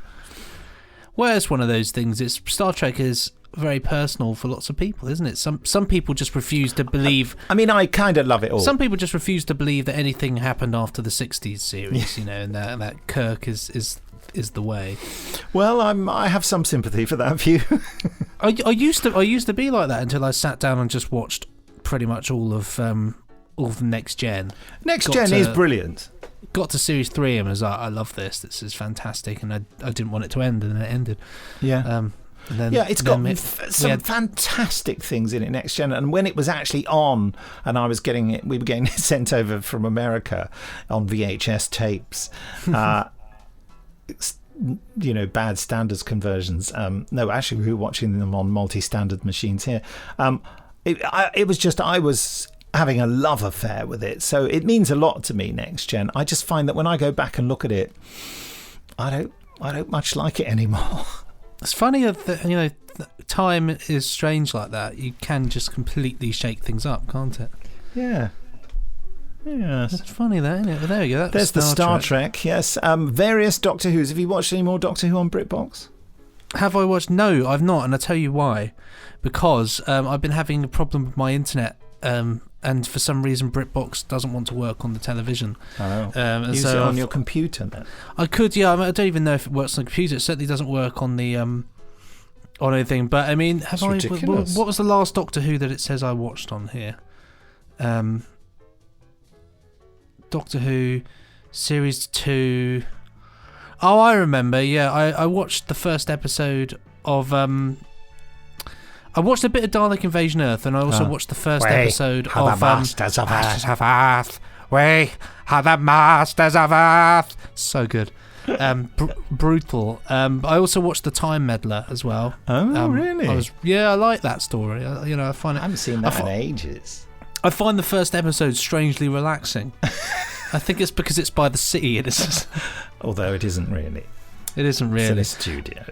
Well, it's one of those things. Star Trek is very personal for lots of people, isn't it? Some people just refuse to believe. I mean, I kind of love it all. Some people just refuse to believe that anything happened after the '60s series, and that Kirk is the way. Well, I have some sympathy for that view. I used to be like that until I sat down and just watched pretty much all of the Next Gen. Next Gen is brilliant. Got to series 3 and was like, I love this. This is fantastic, and I didn't want it to end, and then it ended. Yeah. It's got some fantastic things in it, Next Gen. And when it was actually on, and we were getting it sent over from America on VHS tapes. Bad standards conversions. No, actually, we were watching them on multi-standard machines here. It was just, I was having a love affair with it, so it means a lot to me. Next Gen. I just find that when I go back and look at it, I don't much like it anymore. It's funny that time is strange like that. You can just completely shake things up, can't it? Yeah. Yes. It's funny that, isn't it? Well, there we go. There's the Star Trek. Yes. Various Doctor Who's. Have you watched any more Doctor Who on BritBox? Have I watched? No, I've not, and I'll tell you why. Because I've been having a problem with my internet, and for some reason BritBox doesn't want to work on the television. Oh. Use it on your computer then. I could, yeah. I don't even know if it works on the computer. It certainly doesn't work on the on anything. But I mean, what was the last Doctor Who that it says I watched on here? Doctor Who Series 2. Oh, I remember. Yeah, I watched the first episode of. I watched a bit of Dalek Invasion Earth, and I also watched the first episode of the Masters of Earth. We are the Masters of Earth. So good. Brutal. I also watched the Time Meddler as well. Oh, really? I like that story. I find it. I haven't seen that in ages. I find the first episode strangely relaxing. I think it's because it's by the sea. Although it isn't really. It isn't really. It's a studio.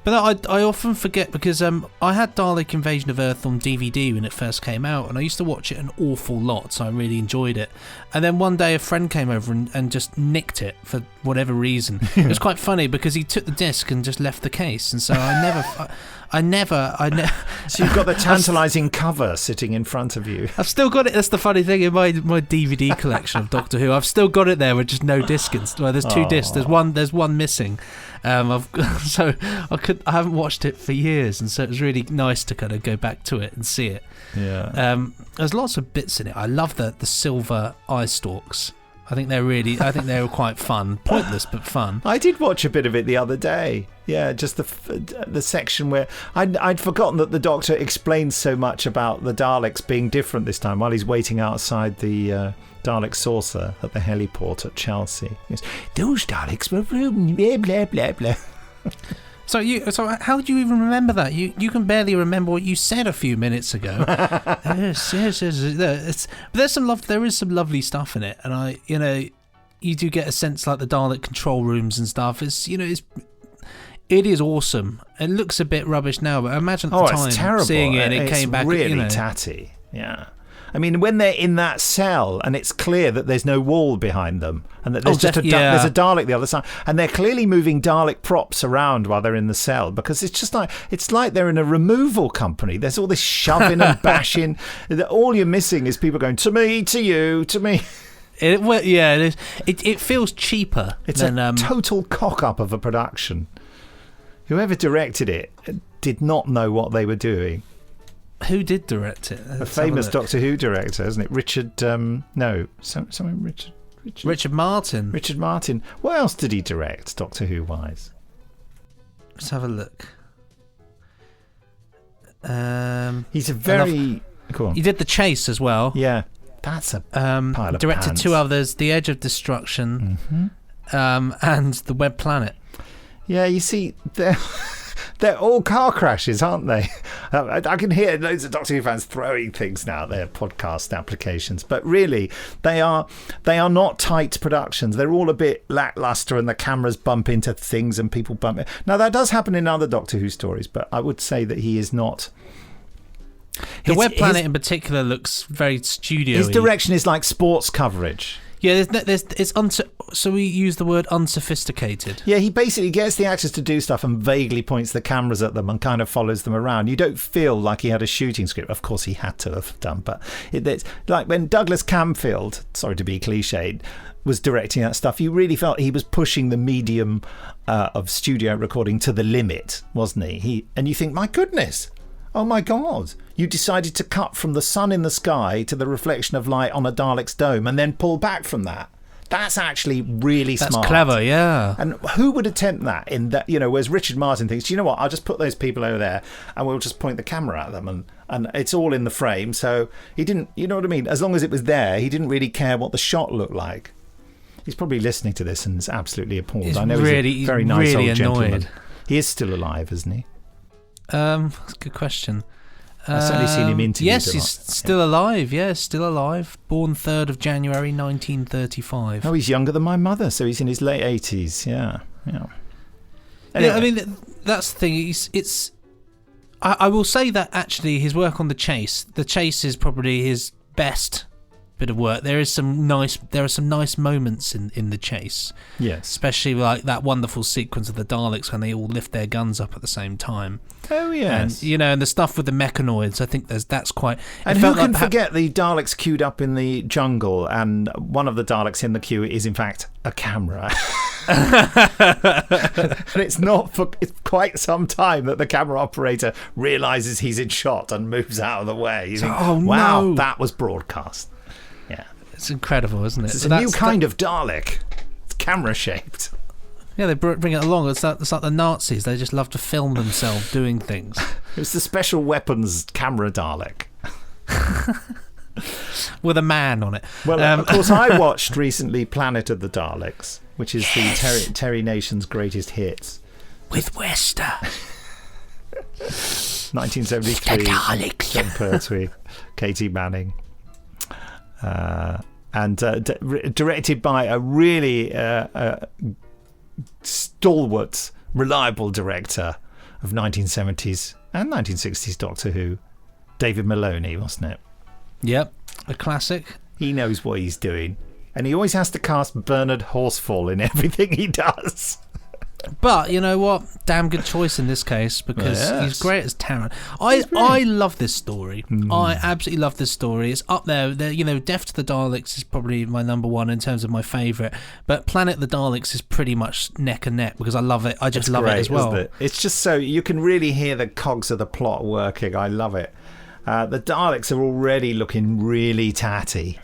But I often forget because I had Dalek Invasion of Earth on DVD when it first came out, and I used to watch it an awful lot, so I really enjoyed it. And then one day a friend came over and just nicked it for whatever reason. It was quite funny because he took the disc and just left the case, and so I never. So you've got the tantalising cover sitting in front of you. I've still got it. That's the funny thing in my DVD collection of Doctor Who. I've still got it there with just no disc. Well, there's 2 discs. There's one missing. I haven't watched it for years, and so it was really nice to kind of go back to it and see it. Yeah. There's lots of bits in it. I love the silver eye stalks. I think they were quite fun. Pointless but fun. I did watch a bit of it the other day. Yeah, just the section where I'd forgotten that the Doctor explains so much about the Daleks being different this time while he's waiting outside the Dalek saucer at the heliport at Chelsea. He goes, those Daleks were blah blah blah blah. So how do you even remember that? You can barely remember what you said a few minutes ago. yes. But there is some lovely stuff in it, and you do get a sense like the Dalek control rooms and stuff. It is awesome. It looks a bit rubbish now, but imagine at the time it's terrible. Seeing it, and it came back really tatty. Yeah. I mean, when they're in that cell and it's clear that there's no wall behind them and that there's there's a Dalek the other side, and they're clearly moving Dalek props around while they're in the cell, because it's like they're in a removal company. There's all this shoving and bashing. All you're missing is people going, to me, to you, to me. It feels cheaper. It's a total cock-up of a production. Whoever directed it did not know what they were doing. Who did direct it? A famous Doctor Who director, isn't it? Richard Martin. Richard Martin. What else did he direct, Doctor Who wise? Let's have a look. He's a very... Go on. He did The Chase as well. Yeah. That's a pile of directed pants. 2 others, The Edge of Destruction, and The Web Planet. Yeah, you see, they're all car crashes, aren't they? I can hear loads of Doctor Who fans throwing things now at their podcast applications, but really, they are not tight productions. They're all a bit lackluster, and the cameras bump into things and people bump it. Now, that does happen in other Doctor Who stories, but I would say that he is not... The Web Planet in particular looks very studio-y. His direction is like sports coverage. Yeah, so we use the word unsophisticated. Yeah, he basically gets the actors to do stuff and vaguely points the cameras at them and kind of follows them around. You don't feel like he had a shooting script. Of course, he had to have done, but it's like when Douglas Camfield, sorry to be cliched, was directing that stuff, you really felt he was pushing the medium of studio recording to the limit, wasn't he? And you think, my goodness, oh my God, you decided to cut from the sun in the sky to the reflection of light on a Dalek's dome and then pull back from that. That's actually really smart. That's clever, yeah. And who would attempt that in that, whereas Richard Martin thinks, you know what, I'll just put those people over there and we'll just point the camera at them and it's all in the frame. So he didn't, you know what I mean? As long as it was there, he didn't really care what the shot looked like. He's probably listening to this and is absolutely appalled. I know he's a very nice old gentleman. He is still alive, isn't he? That's a good question. I've certainly seen him interviewed. Yes, he's still alive. Yes, still alive. Born 3rd of January 1935. Oh, he's younger than my mother, so he's in his late 80s. Yeah. Anyway. Yeah, I mean, that's the thing. I will say that actually his work on The Chase is probably his best bit of work. There are some nice moments in The Chase. Yes. Especially like that wonderful sequence of the Daleks when they all lift their guns up at the same time. Oh yes. And and the stuff with the mechanoids, I think that's quite. And who can forget the Daleks queued up in the jungle, and one of the Daleks in the queue is in fact a camera. And it's not for quite some time that the camera operator realises he's in shot and moves out of the way. You think, wow, no. That was broadcast. Yeah, it's incredible, isn't it? It's a new kind of Dalek. It's camera shaped. Yeah, they bring it along. It's like the Nazis. They just love to film themselves doing things. It's the special weapons camera Dalek. With a man on it. Well, of course, I watched recently Planet of the Daleks, which is the Terry Nation's greatest hits. With Wester. 1973. John Pertwee, Katie Manning. And directed by a really stalwart, reliable director of 1970s and 1960s Doctor Who, David Maloney, wasn't it? Yep, a classic. He knows what he's doing, and he always has to cast Bernard Horsfall in everything he does. But you know what? Damn good choice in this case, because he's great as Taran. I love this story. I absolutely love this story. It's up there. Death to the Daleks is probably my number one in terms of my favourite. But Planet of the Daleks is pretty much neck and neck because I love it. I just love it as well. It's just so you can really hear the cogs of the plot working. I love it. The Daleks are already looking really tatty.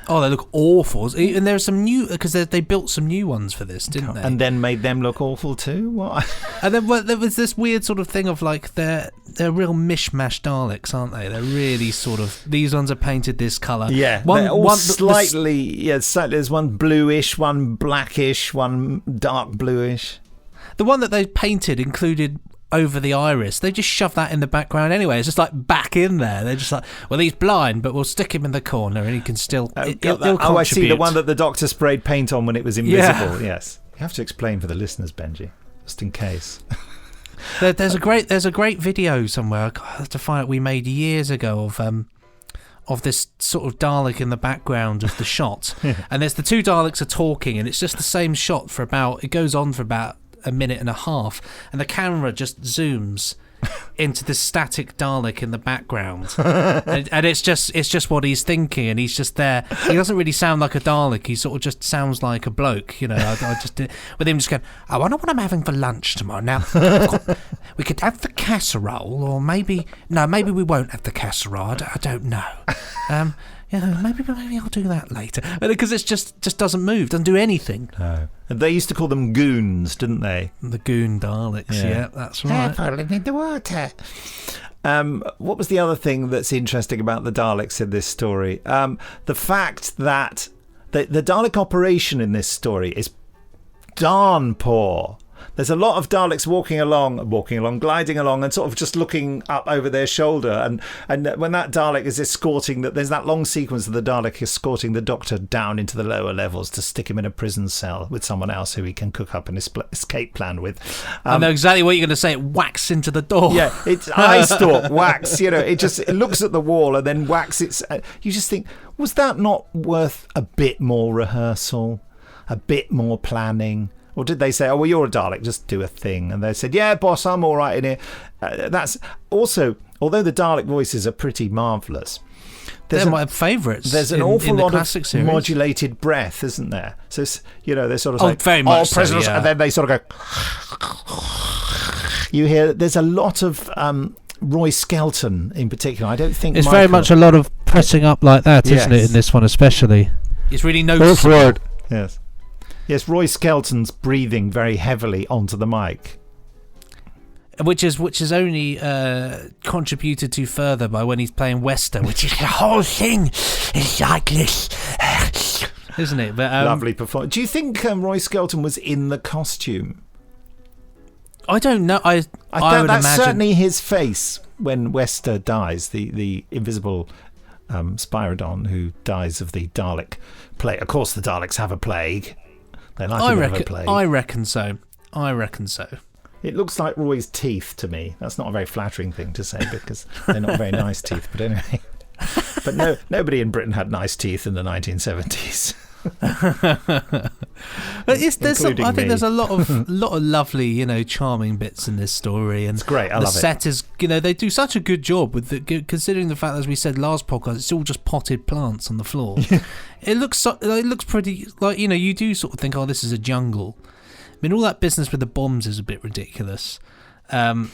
Oh, they look awful. And there are some new, because they built some new ones for this, didn't they? And then made them look awful too? What? And then there was this weird sort of thing of like, they're real mishmash Daleks, aren't they? They're really sort of, these ones are painted this colour. Yeah, they're all slightly, there's one bluish, one blackish, one dark bluish. The one that they painted included over the iris. They just shove that in the background anyway. It's just like back in there. They're just like, well, he's blind, but we'll stick him in the corner and he can still he'll contribute. I see, the one that the Doctor sprayed paint on when it was invisible. Yeah. Yes, you have to explain for the listeners, Benji, just in case. There's a great video somewhere I have to find it, we made years ago of this sort of Dalek in the background of the shot. And there's the two Daleks are talking and it's just the same shot it goes on for about a minute and a half, and the camera just zooms into the static Dalek in the background, and it's just what he's thinking, and he's just there. He doesn't really sound like a Dalek. He sort of just sounds like a bloke, I just with him just going, I wonder what I'm having for lunch tomorrow. Now we could have the casserole, or maybe we won't have the casserole. I don't know. Maybe I'll do that later. Because it just doesn't move, doesn't do anything. No. And they used to call them goons, didn't they? The goon Daleks, yeah that's right. They're falling in the water. What was the other thing that's interesting about the Daleks in this story? The fact that the Dalek operation in this story is darn poor. there's a lot of Daleks walking along, gliding along, and sort of just looking up over their shoulder. And when that Dalek is escorting, there's that long sequence of the Dalek escorting the Doctor down into the lower levels to stick him in a prison cell with someone else who he can cook up an escape plan with. I know exactly what you're going to say. It whacks into the door. Yeah, it's eye stalk, wax. It looks at the wall and then whacks its. You just think, was that not worth a bit more rehearsal, a bit more planning? Or did they say, oh, well, you're a Dalek, just do a thing? And they said, yeah, boss, I'm all right in here. That's also, although the Dalek voices are pretty marvellous. They're my favourites. There's an awful lot of modulated breath, isn't there? So, they're sort of like, very much so, yeah. And then they sort of go, you hear, there's a lot of Roy Skelton in particular. I don't think it's very much a lot of pressing up like that, isn't it, in this one especially? It's really noticeable. Yes, Roy Skelton's breathing very heavily onto the mic. Which is only contributed to further by when he's playing Wester, which is the whole thing is like this, isn't it? But lovely performance. Do you think Roy Skelton was in the costume? I don't know. I would that's imagine certainly his face when Wester dies, the invisible Spyridon who dies of the Dalek plague. Of course, the Daleks have a plague. I reckon so. It looks like Roy's teeth to me. That's not a very flattering thing to say because they're not very nice teeth. But anyway, nobody in Britain had nice teeth in the 1970s. I think there's a lot of lovely, charming bits in this story, and it's great. I love it. The set is, they do such a good job with considering the fact, as we said last podcast, it's all just potted plants on the floor. It looks pretty like you do sort of think, oh, this is a jungle. I mean, all that business with the bombs is a bit ridiculous, but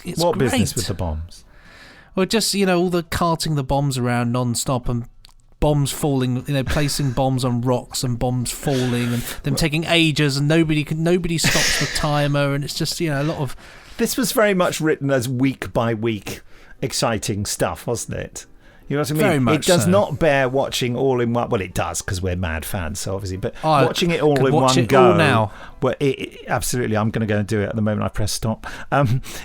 it's what great. Business with the bombs? Well, just all the carting the bombs around non-stop and bombs falling, placing bombs on rocks and bombs falling and them taking ages and nobody stops the timer, and it's just a lot of. This was very much written as week by week exciting stuff, wasn't it? You know what I mean? Very much it does so. not bear watching all in one. Well, it does because we're mad fans, so obviously. But watching it all in one it go all now. Well, absolutely. I'm going to go and do it at the moment I press stop.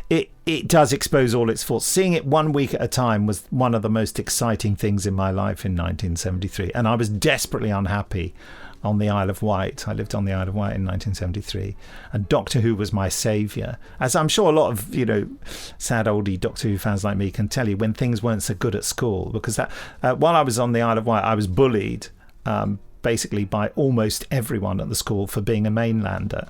It does expose all its faults. Seeing it 1 week at a time was one of the most exciting things in my life in 1973, and I was desperately unhappy on the Isle of Wight. I lived on the Isle of Wight in 1973, and Doctor Who was my saviour. As I'm sure a lot of sad oldie Doctor Who fans like me can tell you, when things weren't so good at school, because while I was on the Isle of Wight, I was bullied basically by almost everyone at the school for being a mainlander.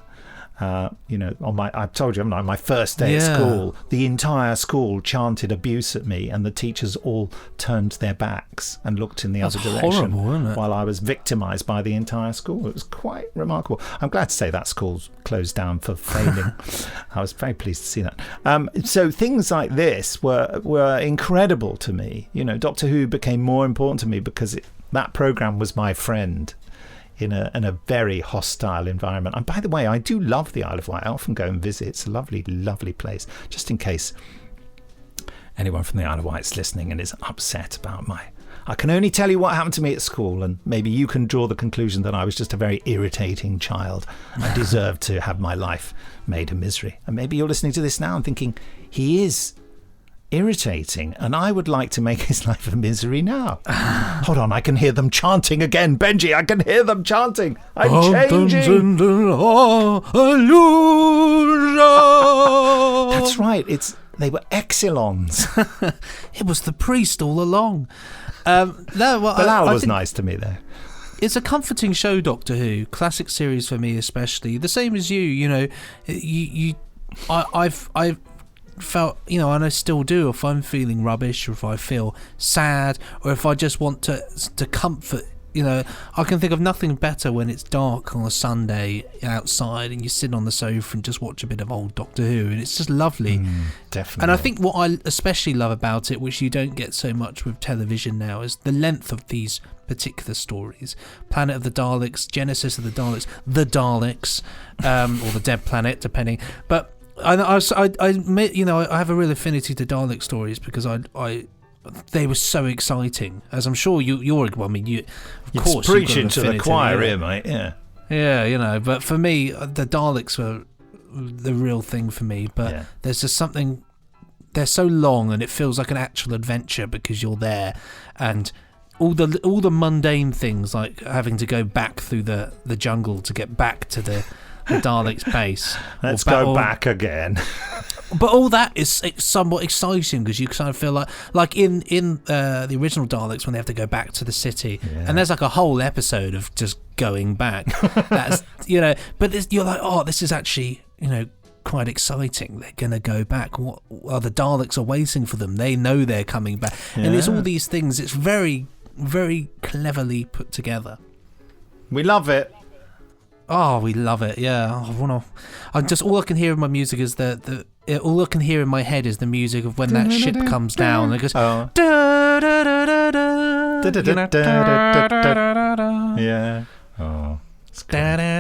I've told you, haven't I? My first day at school, the entire school chanted abuse at me, and the teachers all turned their backs and looked in the other direction while I was victimised by the entire school. It was quite remarkable. I'm glad to say that school's closed down for failing. I was very pleased to see that. So things like this were incredible to me. Doctor Who became more important to me because that programme was my friend in a very hostile environment. And by the way, I do love the Isle of Wight. I often go and visit. It's a lovely, lovely place. Just in case anyone from the Isle of Wight's listening and is upset about I can only tell you what happened to me at school, and maybe you can draw the conclusion that I was just a very irritating child. I deserved to have my life made a misery. And maybe you're listening to this now and thinking, he is irritating, and I would like to make his life a misery now. Hold on, I can hear them chanting again. Benji, I can hear them chanting. I'm changing. That's right. They were Exilons. It was the priest all along. Bilal was nice to me though. It's a comforting show, Doctor Who. Classic series for me, especially. The same as you. I've felt, and I still do, if I'm feeling rubbish or if I feel sad or if I just want to comfort, I can think of nothing better when it's dark on a Sunday outside and you sit on the sofa and just watch a bit of old Doctor Who, and it's just lovely. Definitely. And I think what I especially love about it, which you don't get so much with television now, is the length of these particular stories. Planet of the Daleks, Genesis of the Daleks, or the Dead Planet, depending. But I have a real affinity to Dalek stories because they were so exciting. As I'm sure you're. Well, I mean, of course, preaching to the choir here, mate. Yeah. Yeah, you know. But for me, the Daleks were the real thing for me. But there's just something. They're so long, and it feels like an actual adventure because you're there, and all the mundane things like having to go back through the jungle to get back to the Daleks' base. Let's go back again. But all that is somewhat exciting because you kind of feel like in the original Daleks when they have to go back to the city, and there's like a whole episode of just going back. That's but you're like, oh, this is actually quite exciting. They're gonna go back. What the Daleks are waiting for them? They know they're coming back, and it's all these things. It's very, very cleverly put together. We love it. Oh, we love it. Yeah. All I can hear in my music is all I can hear in my head is the music of when that ship comes down. It goes. Yeah. Oh. And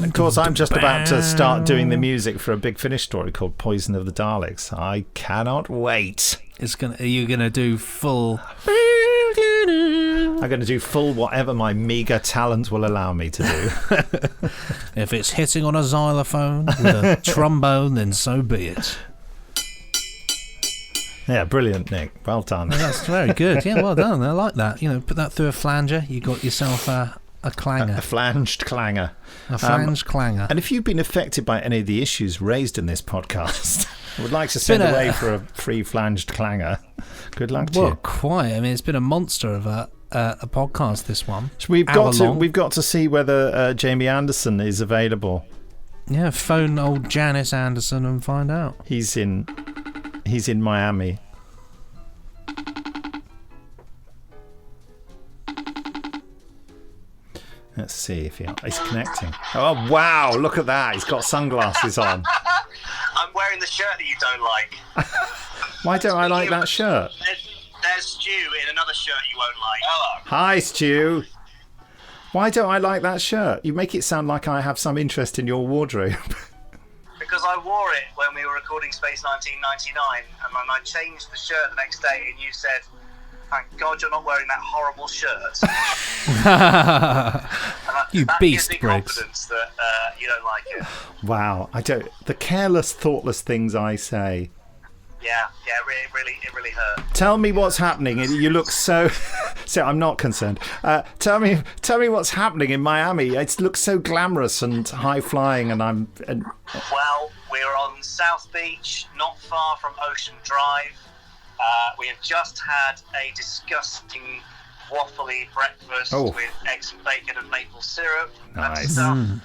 of course, I'm just about to start doing the music for a Big Finish story called Poison of the Daleks. I cannot wait. Are you gonna do full? I'm going to do full whatever my meagre talent will allow me to do. If it's hitting on a xylophone with a trombone, then so be it. Yeah, brilliant, Nick. Well done. That's very good. Yeah, well done. I like that. Put that through a flanger. You got yourself a clanger. A flanged clanger. A flanged clanger. And if you've been affected by any of the issues raised in this podcast, I would like to send away for a free flanged clanger. Good luck to you. Well, quite. I mean, it's been a monster of a podcast, this one. So we've got to see whether Jamie Anderson is available. Yeah, phone old Janice Anderson and find out. He's in Miami. Let's see if he's connecting. Oh wow! Look at that. He's got sunglasses on. I'm wearing the shirt that you don't like. Why don't I like that shirt? There's Stu in another shirt you won't like. Hello. Hi, Stu. Why don't I like that shirt? You make it sound like I have some interest in your wardrobe. Because I wore it when we were recording Space 1999, and then I changed the shirt the next day, and you said, "Thank God you're not wearing that horrible shirt." You that beast, gives me Briggs. confidence that you don't like it. Wow, I don't. The careless, thoughtless things I say. Yeah, it really hurt. Tell me what's happening. You look so. So I'm not concerned. Tell me what's happening in Miami. It looks so glamorous and high flying, and Well, we're on South Beach, not far from Ocean Drive. We have just had a disgusting waffly breakfast with eggs and bacon and maple syrup and stuff. And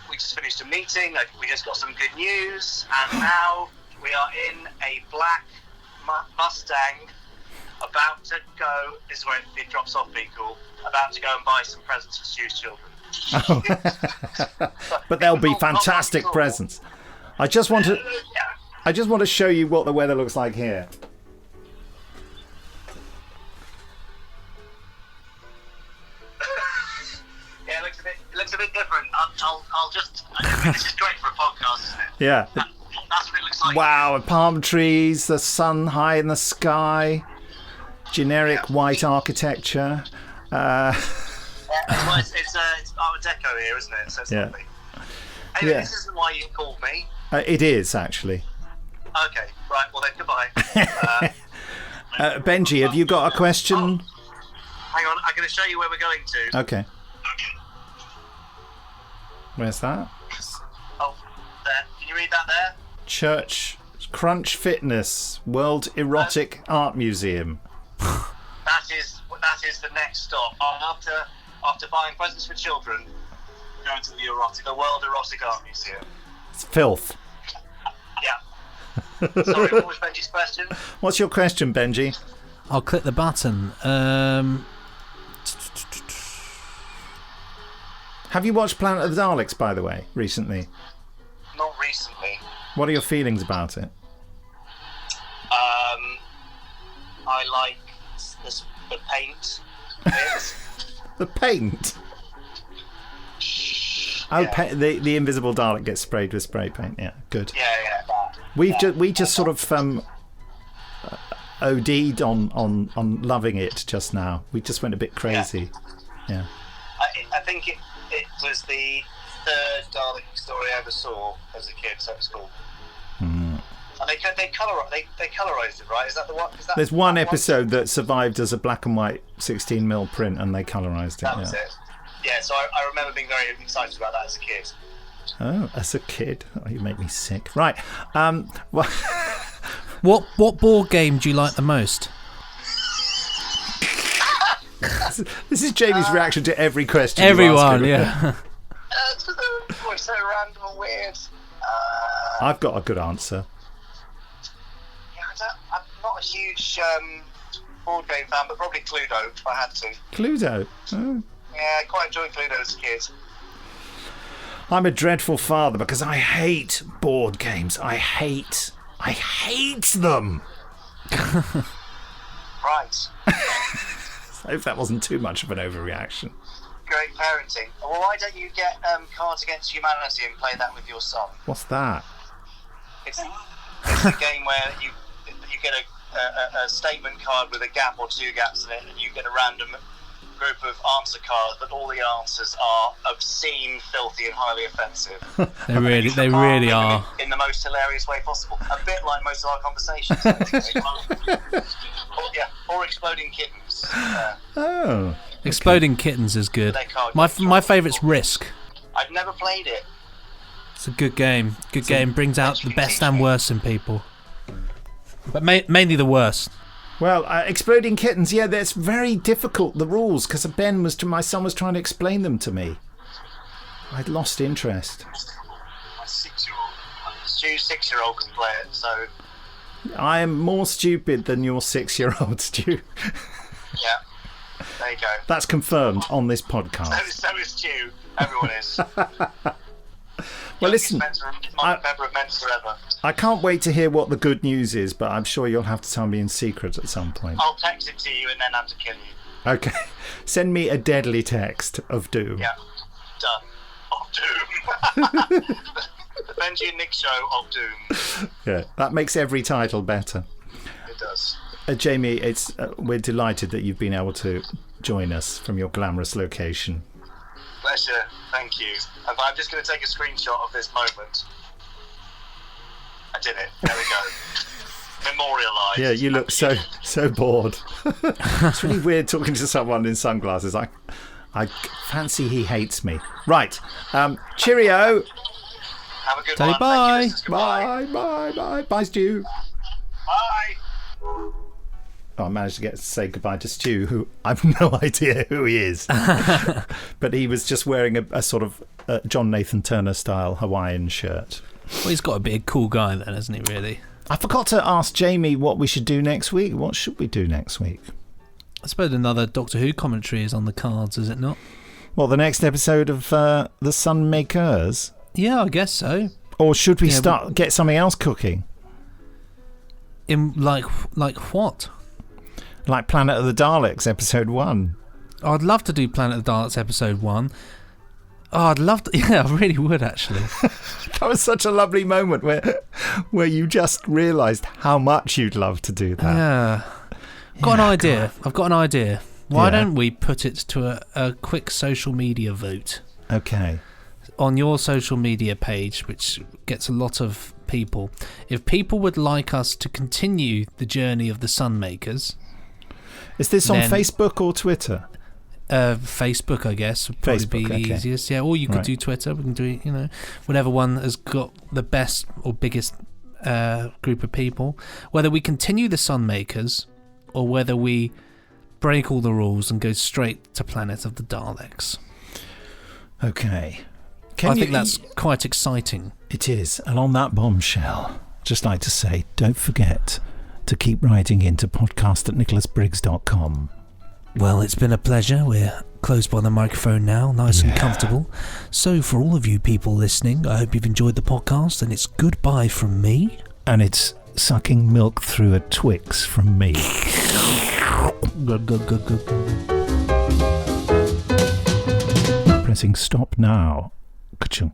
we just finished a meeting. We just got some good news, and now we are in a black Mustang, about to go. This is where it drops off, being cool. About to go and buy some presents for Stu's children. But they'll be fantastic presents. I just want to show you what the weather looks like here. Yeah, it looks a bit different. I'll just. This is great for a podcast, isn't it? Yeah. That's what it looks like. Wow, palm trees, the sun high in the sky, generic white architecture. It's Art Deco here, isn't it? So it's lovely. Anyway, this isn't why you called me. It is, actually. Okay, right, well then, goodbye. Benji, have you got a question? Hang on, I'm going to show you where we're going to. Okay. Where's that? Oh, there. Can you read that there? Church Crunch Fitness World Erotic Art Museum. That is the next stop. After buying presents for children, going to the World Erotic Art Museum. It's filth. Yeah. Sorry, what was Benji's question? What's your question, Benji? I'll click the button. Have you watched Planet of the Daleks, by the way, recently? Not recently. What are your feelings about it? I like the paint. Bit. The paint? Oh, the invisible Dalek gets sprayed with spray paint. Yeah, good. Yeah. We just sort of OD'd on loving it just now. We just went a bit crazy. Yeah. I think it was the third Dalek story I ever saw as a kid, so it's cool. And they colorized it, right? Is that the one? There's one episode that survived as a black and white 16mm print, and they colorized it. That was it. Yeah, so I remember being very excited about that as a kid. Oh, as a kid? Oh, you make me sick. Right. What board game do you like the most? This is Jamie's reaction to every question. Everyone, yeah. It's so random and weird. I've got a good answer. Yeah, I'm not a huge board game fan, but probably Cluedo if I had to. Cluedo? Oh. Yeah, I quite enjoyed Cluedo as a kid. I'm a dreadful father because I hate board games. I hate them. Right. I hope that wasn't too much of an overreaction. Great parenting. Well, why don't you get Cards Against Humanity and play that with your son? What's that? It's a game where you get a statement card with a gap or two gaps in it, and you get a random group of answer cards, but all the answers are obscene, filthy, and highly offensive. They really are. In the most hilarious way possible. A bit like most of our conversations. or Exploding Kittens. Oh. Exploding Kittens is good. My favourite's Risk. I've never played it. It's a good game. Good game. Brings out the best and worst in people. But mainly the worst. Well, Exploding Kittens, yeah, that's very difficult, the rules, because my son was trying to explain them to me. I'd lost interest. My 6-year-old. Stu's 6-year-old can play it, so... I am more stupid than your 6-year-old, Stu. Yeah, there you go. That's confirmed on this podcast. So is Stu. Everyone is. Well, listen, member of Men's Forever. I can't wait to hear what the good news is, but I'm sure you'll have to tell me in secret at some point. I'll text it to you and then have to kill you. Okay. Send me a deadly text of doom. Yeah. Done. Of doom. The Benji and Nick show of doom. Yeah, that makes every title better. It does. Jamie, we're delighted that you've been able to join us from your glamorous location. Pleasure. Thank you. I'm just going to take a screenshot of this moment. I did it. There we go. Memorialised. Yeah, you look so bored. It's really weird talking to someone in sunglasses. I fancy he hates me. Right. Cheerio. Have a good Say one. bye. Bye. Bye, Stu. Bye. I managed to say goodbye to Stu, who I've no idea who he is. But he was just wearing a sort of John Nathan Turner style Hawaiian shirt. Well, he's got to be a cool guy then, hasn't he, really? I forgot to ask Jamie what we should do next week. What should we do next week? I suppose another Doctor Who commentary is on the cards, is it not? Well, the next episode of The Sunmakers? Yeah, I guess so. Or should we get something else cooking? In like what? Like Planet of the Daleks, episode 1. I'd love to do Planet of the Daleks, episode 1. Oh, I'd love to. Yeah, I really would, actually. That was such a lovely moment where you just realised how much you'd love to do that. Yeah. I've got an idea. Why don't we put it to a quick social media vote? Okay. On your social media page, which gets a lot of people. If people would like us to continue the journey of the Sunmakers... Is this on Facebook or Twitter? Facebook, I guess, would probably be the easiest. Yeah, or you could do Twitter. We can do it, whatever one has got the best or biggest group of people. Whether we continue the Sunmakers or whether we break all the rules and go straight to Planet of the Daleks. Okay. I think that's quite exciting. It is. And on that bombshell, just like to say, don't forget to keep writing into podcast@nicholasbriggs.com. Well, it's been a pleasure. We're close by the microphone now, nice and comfortable. So for all of you people listening, I hope you've enjoyed the podcast, and it's goodbye from me. And it's sucking milk through a Twix from me. Pressing stop now. Ka-chung.